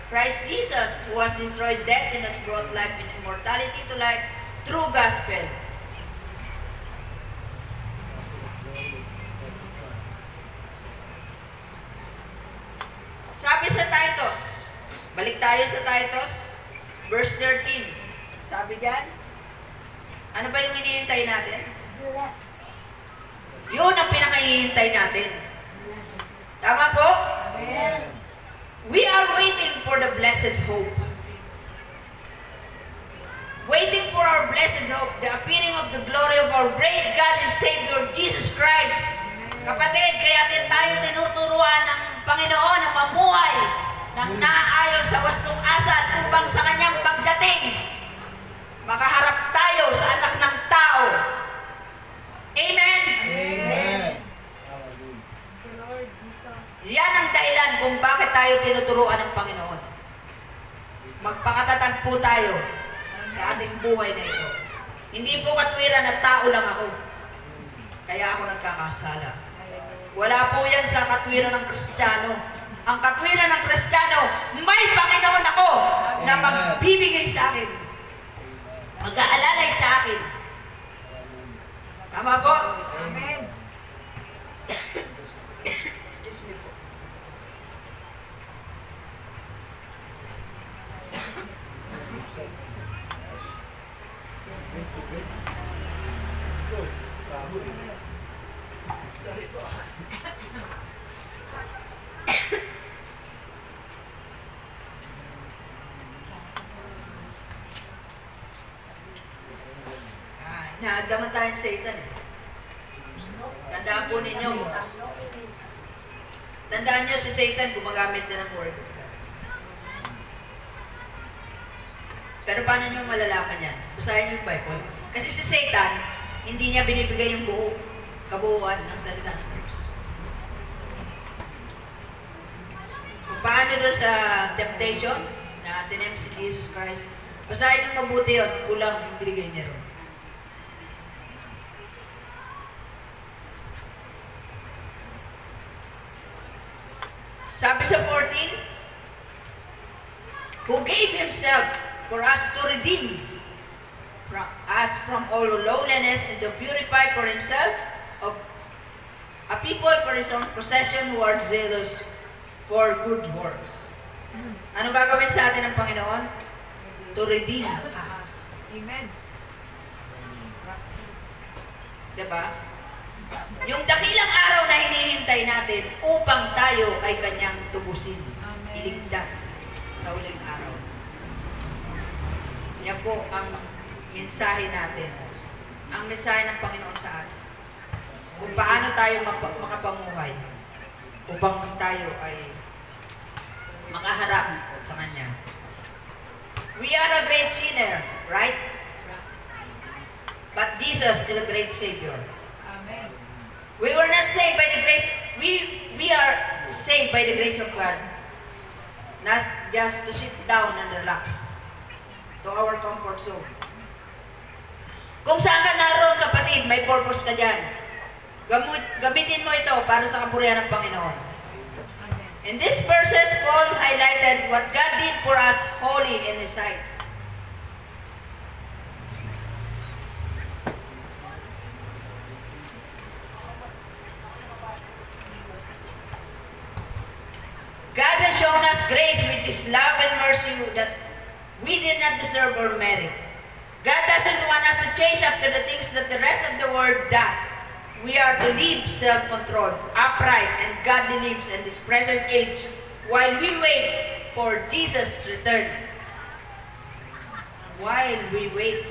Christ Jesus, who has destroyed death and has brought life and immortality to life through gospel. Sabi sa Titus, balik tayo sa Titus, verse 13. Sabi diyan, ano ba yung hinihintay natin? Blessed. Yun ang pinakahihintay natin. Tama po? Amen. tayo tinuturuan ng Panginoon. Magpakatatag po tayo sa ating buhay na ito. Hindi po katwiran na tao lang ako. Kaya ako nagkakasala. Wala po yan sa katwiran ng Kristiyano. Ang katwiran ng Kristiyano, may Panginoon ako na magbibigay sa akin. Mag-aalalay sa akin. Tama po? Amen. Excuse me po. Naaglaman tayo sa Satan. Tandaan po ninyo. Tandaan nyo si Satan gumagamit na ng word. Pero paano nyo malalaman yan? Basahin nyo yung Bible. Kasi si Satan, hindi niya binibigay yung buo, kabuuan ng salita ng Diyos. Kung paano doon sa temptation na tinempt si Jesus Christ, basahin nyo mabuti yun, kulang yung binigay niya ron. Sabi sa 14, who gave himself for us to redeem us from all lowliness and to purify for himself a people for his own possession who are zealous for good works. Ano gagawin sa atin ng Panginoon? To redeem us. Amen. Diba? Yung dakilang araw na hinihintay natin upang tayo ay kanyang tubusin, Amen. iligtas sa huling araw. Yan po ang mensahe natin. Ang mensahe ng Panginoon sa atin. Kung paano tayo makapamuhay upang tayo ay makaharap sa Kanya. We are a great sinner, right? But Jesus is a great Savior. Amen. We were not saved by the grace, we are saved by the grace of God. Not just to sit down and relax to our comfort zone. Kung saan ka naroon, kapatid, may purpose ka dyan. Gamitin mo ito para sa kapurihan ng Panginoon. Amen. In these verses, Paul highlighted what God did for us holy in His sight. God has shown us grace with His love and mercy that we did not deserve or merit. God doesn't want us to chase after the things that the rest of the world does. We are to live self-controlled, upright, and godly lives in this present age while we wait for Jesus' return. While we wait.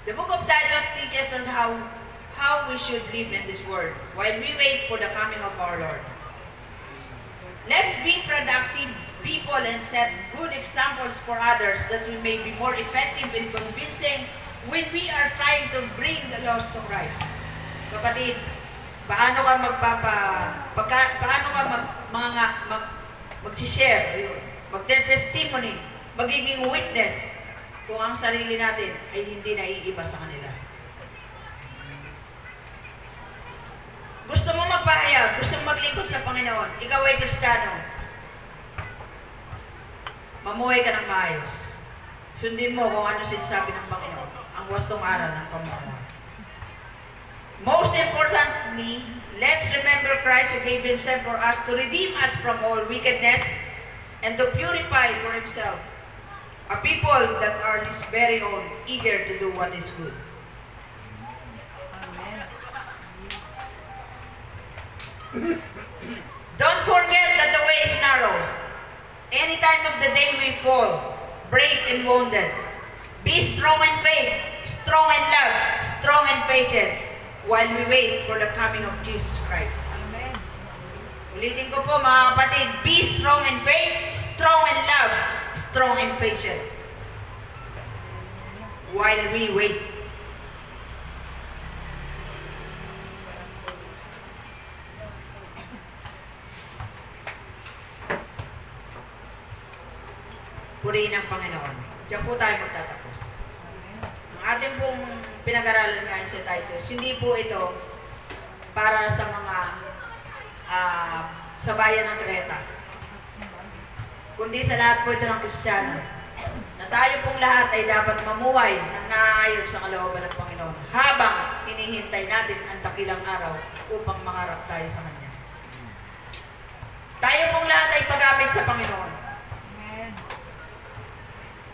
The book of Titus teaches us how we should live in this world while we wait for the coming of our Lord. Let's be productive people and set good examples for others that we may be more effective in convincing when we are trying to bring the lost to Christ. Kapatid, paano ka mag-share, mag-testimony, magiging witness kung ang sarili natin ay hindi naiiba sa kanila. Gusto mo magpahayag, gusto mo maglingkod sa Panginoon, ikaw ay Kristiyano, mamuhay ka ng maayos. Sundin mo kung ano sinasabi ng Panginoon, ang wastong aral ng pamumuhay. Most importantly, let's remember Christ who gave Himself for us to redeem us from all wickedness and to purify for Himself a people that are His very own, eager to do what is good. Amen. Don't forget that the way is narrow. Any time of the day we fall, break and wounded. Be strong in faith, strong in love, strong in patience. while we wait for the coming of Jesus Christ. Amen. Ulitin ko po mga kapatid, be strong in faith, strong in love, strong in patience. While we wait. Purihin ang Panginoon. Diyan po tayo magtatapos. Ang ating pong pinag-aralan ngayon sa Titus, hindi po ito para sa mga sa bayan ng Creta, kundi sa lahat po ito ng Kristiyano, na tayo pong lahat ay dapat mamuhay ng naaayon sa kalooban ng Panginoon habang hinihintay natin ang dakilang araw upang mangarap tayo sa Kanya. Tayo pong lahat ay paggamit sa Panginoon. Amen.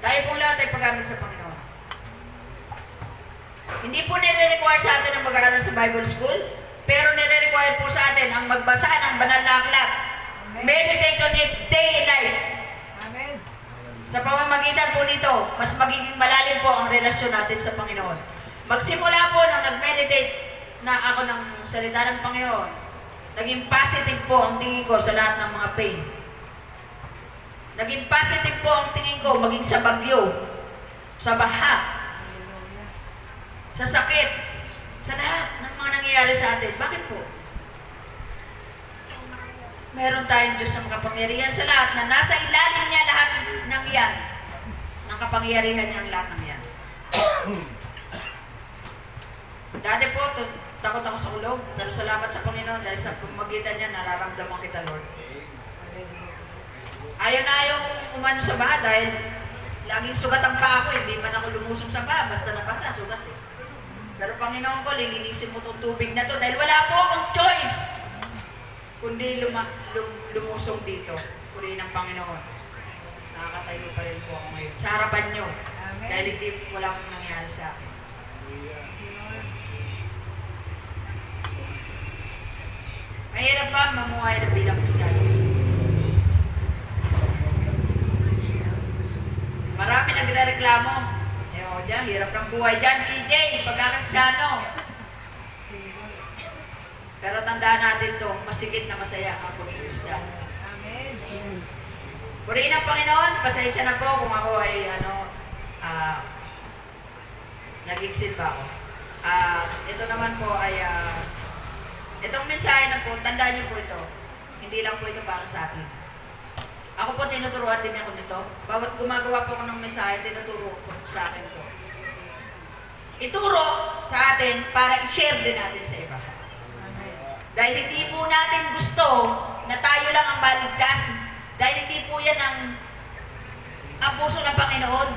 Tayo pong lahat ay paggamit sa Panginoon. Hindi po nire-require sa atin ang mag-aaral sa Bible School, pero nire-require po sa atin ang magbasa ng banal na aklat. Amen. Meditate on it day and night. Amen. Sa pamamagitan po nito, mas magiging malalim po ang relasyon natin sa Panginoon. Magsimula po nung nag-meditate na ako ng salita ng Panginoon, naging positive po ang tingin ko sa lahat ng mga pain. Naging positive po ang tingin ko maging sa bagyo, sa baha, Hallelujah. sa sakit, sa lahat ng mga nangyayari sa atin. Bakit po? Meron tayong Diyos na makapangyarihan sa lahat na nasa ilalim niya lahat ng yan. Ng kapangyarihan niya ang lahat ng yan. Dati po, takot ako sa kulog. Pero salamat sa Panginoon dahil sa pamagitan niya nararamdaman kita, Lord. Ayaw na ayaw kong umano sa baha dahil laging sugat ang paa ko. Hindi man ako lumusong sa baha. Basta napasa, sugat eh. Pero Panginoon ko, lilinisin mo itong tubig na to dahil wala po akong choice kundi lumusong dito. Purihin ng Panginoon. Nakakatayo pa rin po ako ngayon. Sa harapan nyo. Amen. Dahil hindi wala akong nangyari sa akin. Mahirap ba mamuhay na bilang Kristiyan? Marami nagre-reklamo. Diyan, hirap ng buhay dyan, TJ, pagkakristyano. Pero tandaan natin to, masigit na masaya ang pagiging Kristiyano. Amen. Purihin ang Panginoon, pasensya na po kung ako ay nag-exit ba ako. Ito naman po ay, itong mensahe na po, tandaan niyo po ito, hindi lang po ito para sa atin. Ako po, tinuturuan din ako nito. Bawat gumagawa po ako ng mensahe, tinuturo po sa akin to. Ituro sa atin para i-share din natin sa iba. Amen. Dahil hindi po natin gusto na tayo lang ang maligtas. Dahil hindi po yan ang puso ng Panginoon.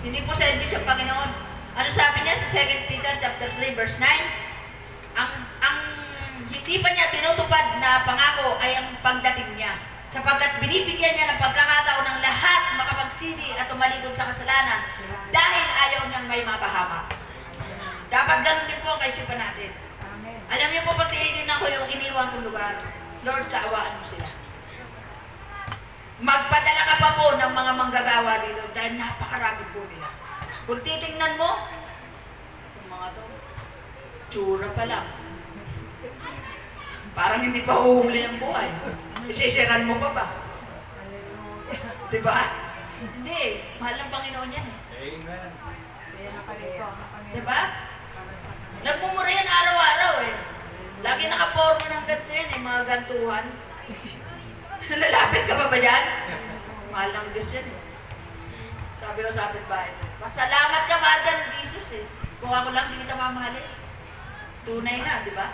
Hindi po service ng Panginoon. Ano sabi niya sa 2 Peter chapter 3 verse 9? Ang hindi pa niya tinutupad na pangako ay ang pagdating niya. Sapagkat binibigyan niya ng pagkakataon ng lahat makapagsisi at tumalikod sa kasalanan dahil ayaw niyang may mapahamak. Dapat ganun din po ang kaisipan natin. Amen. Alam niyo po, pag tinitingnan ko yung iniwan kong lugar, Lord, kaawaan mo sila. Magpadala ka pa po ng mga manggagawa dito dahil napakarami po nila. Kung titingnan mo, yung mga to, tsura pa lang. Parang hindi pa huhuli ng buhay. Isisiran mo pa ba? Hallelujah. Diba? Hindi. Mahal ng Panginoon yan eh. Amen. Kaya nakalito ang Panginoon. Diba? Para sa Panginoon. Nagmumura yan araw-araw eh. Lagi nakaporma ng ganito yan eh, mga gantuhan. Lalapit ka pa ba dyan? Mahal ng Diyos yan eh. Sabi ko sa kapitbahay, pasalamat ka, mahal ka ng Jesus eh. Kung ako lang, di kita mamahalin. Tunay nga, di ba?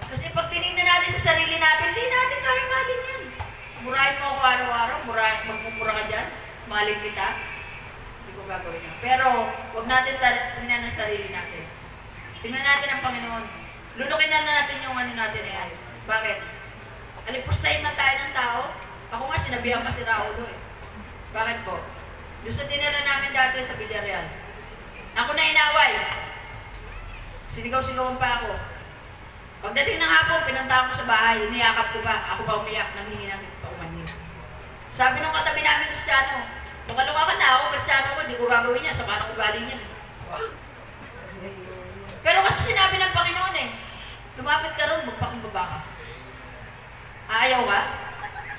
Kasi pag tinignan natin sa sarili natin, di natin kayang mahalin yan. Murahin mo ako araw-araw, magmumura ka dyan, mahalin kita. Hindi ko gagawin yan. Pero, huwag natin tingnan ang sarili natin. Tingnan natin ang Panginoon. Lulukin na natin yung ano natin eh. Bakit? Alipustahin man tayo ng tao. Ako nga, sinabihan pa si Raulo eh. Bakit po? Doon sa tinira namin dati sa Villarreal. Ako na inaway. Sinigaw-sigawan pa ako. Pagdating ng hapon, pinunta ko sa bahay, niyakap ko pa, ako pa umiyak, nanghingi ng paumanhin. Sabi nung katabi namin Kristiyano, luka-luka ka na ako, Kristiyano ko, hindi ko gagawin yan, sa paano ko galing yan. Pero kasi sinabi ng Panginoon, ayaw ka?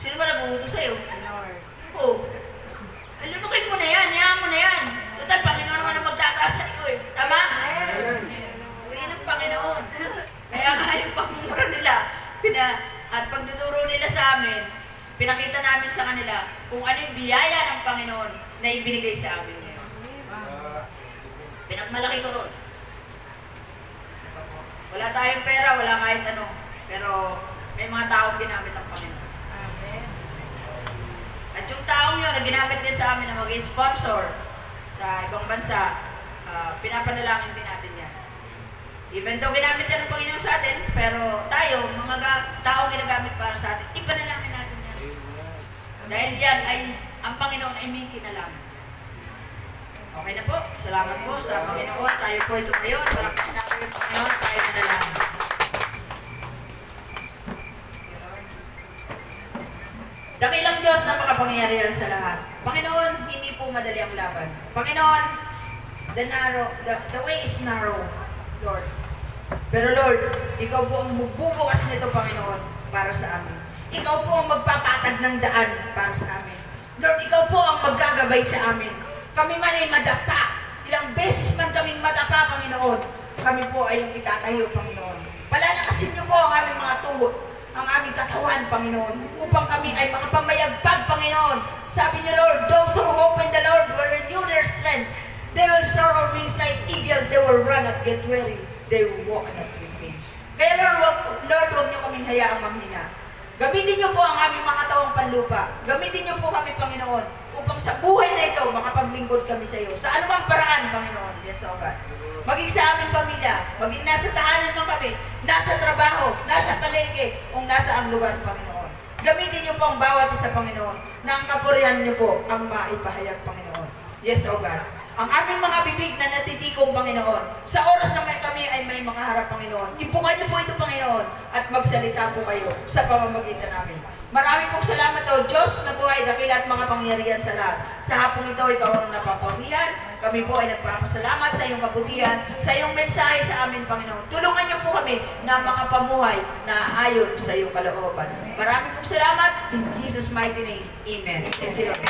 Sino ba nag-uutos sa'yo? Lord. Oo. Ay, lunukin mo na yan, hayaan mo na yan. Total, Panginoon naman ang magtataas sa iyo eh. Tama? Purihin ng Panginoon. Kaya nga yung pagmumura nila, at pagduduro nila sa amin, pinakita namin sa kanila kung ano yung biyaya ng Panginoon na ibinigay sa amin ngayon. Pinagmalaki ko ron. Wala tayong pera, wala kahit ano. Pero may mga taong ginamit ang Panginoon. Amen. At yung taong yun na ginamit din sa amin na mag-sponsor sa ibang bansa, pinapanalangin din natin yan. Even though ginamit yan ng Panginoon sa atin, pero tayo, mga taong ginagamit para sa atin, ipanalangin natin yan. Dahil yan ay, ang Panginoon ay may kinalaman dyan. Okay na po. Salamat po sa Panginoon. Tayo po ito ngayon. Salamat natin yung Panginoon. Tayo manalangin. Dakilang Diyos na makapangyarihan sa lahat. Panginoon, hindi po madali ang laban. Panginoon, the way is narrow, Lord. Pero Lord, Ikaw po ang magbubukas nito, Panginoon, para sa amin. Ikaw po ang magpapatag ng daan para sa amin. Lord, Ikaw po ang maggagabay sa amin. Kami man ay madapa. Ilang beses man kaming madapa, Panginoon. Kami po ay yung itatayo, Panginoon. Palalakasin niyo po ang aming mga tuhod, ang aming katawan, Panginoon, upang kami ay makapamayagpag, Panginoon. Sabi niyo, Lord, those who hope in the Lord will renew their strength. They will soar on wings like eagle. They will run at get weary. They will walk and not be faint. Kaya Lord, huwag niyo kaming hayaang mamhina. Gamitin niyo po ang aming mga katawang panlupa. Gamitin niyo po kami, Panginoon, upang sa buhay na ito, makapaglingkod kami sa iyo. Sa anumang paraan, Panginoon. Yes, O God. Maging sa aming pamilya, maging nasa tahanan man kami, nasa trabaho, nasa palengke, o nasa ang lugar, Panginoon. Gamitin niyo po ang bawat isa, Panginoon, na ang kapurihan niyo po ang maipahayag, Panginoon. Yes, O God. Ang aming mga bibig na natitikong, Panginoon, sa oras na kami ay may makaharap, Panginoon, ibukan niyo po ito, Panginoon, at magsalita po kayo sa pamamagitan namin. Maraming pong salamat, O Diyos na buhay, dakila at mga pangyarihan sa lahat. Sa hapong ito, Ikaw ang napapurihan. Kami po ay nagpapasalamat sa iyong kabutihan, sa iyong mensahe sa amin, Panginoon. Tulungan niyo po kami na makapamuhay na ayon sa iyong kalooban. Maraming pong salamat. In Jesus' mighty name, Amen. Thank you, Lord.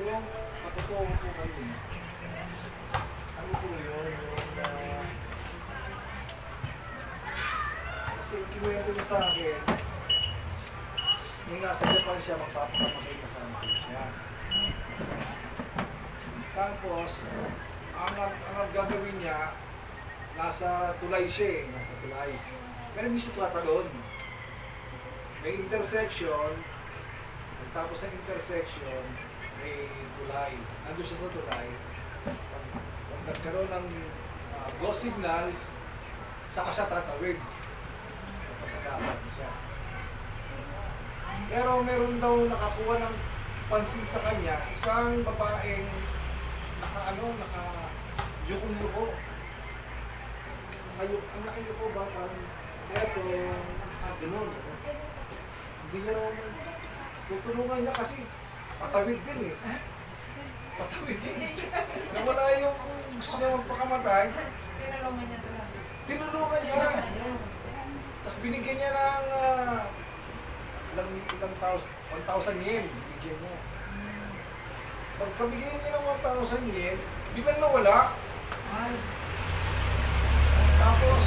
Yung matutong po kami, ano po yun, kasi kinuwento niya sa akin, nung nasa Japan siya, magpapakamay na sa siya. Tapos, ang gagawin niya, nasa tulay siya nasa tulay. Pero hindi siya tumatalon. May intersection, tapos ng intersection, may tulay. Nandun siya sa tulay. Pag nagkaroon ng go signal, saka siya tatawid. Pasagasan siya. Pero meron daw nakakuha ng pansin sa kanya, isang babaeng naka-yukong-yuko. Ang nakayuko ba? Parang eto, ganun. Hindi niya naman tutulungan niya kasi patawid din eh. Patawid din. Nawala yung gusto niya magpakamatay. Tinulungan niya talaga. Tinulungan niya. Tapos binigyan niya ng ilang 1,000 yen. Binigyan niya. Pagkabigyan niya ng 1,000 yen, biglang nawala. Ay. Tapos,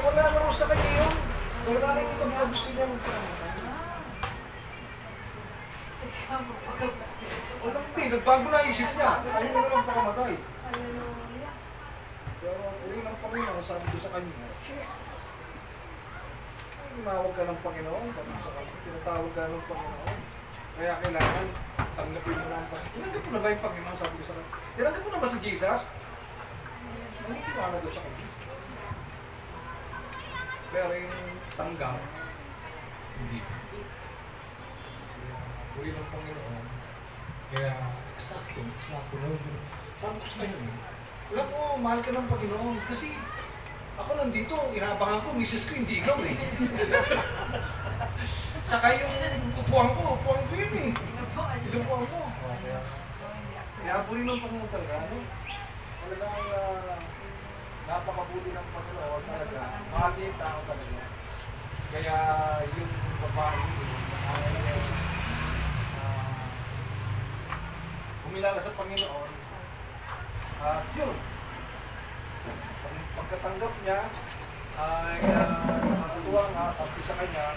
wala na rin sa kanya yun. Wala na yung gusto niya magpakamatay. Hindi, nagbago na isip niya. Ayaw na lang pakamatay. Pero uli ng Panginoon, sabi ko sa kanya, tinawag ka ng Panginoon, sabi ko sa kanya, tinatawag ka ng Panginoon. Kaya kailangan tanggapin mo na ang Panginoon. Tinanggap mo na ba yung Panginoon, sabi ko sa kanya. Tinanggap mo na ba si Jesus? Nangyayari doon siya kay Jesus. Pero yung tanggap, hindi. Kaya uli ng Panginoon, Kaya, eksakto na yun. Sabi ko sa kanya, alam ko, mahal ka ng Panginoon. Kasi, ako nandito, inaabangan ko, misis ko, hindi ikaw eh. Saka yung upuan ko yun eh. Inupuan ko. Kaya puri ng Panginoon talaga, ano? Talagang napakabuti ng Panginoon talaga. Mahal niya yung tao talaga. Kaya yung babae ay humilala sa Panginoon. At yun, pagkatanggap niya ay nakatuwa nga, sabi ko sa kanya,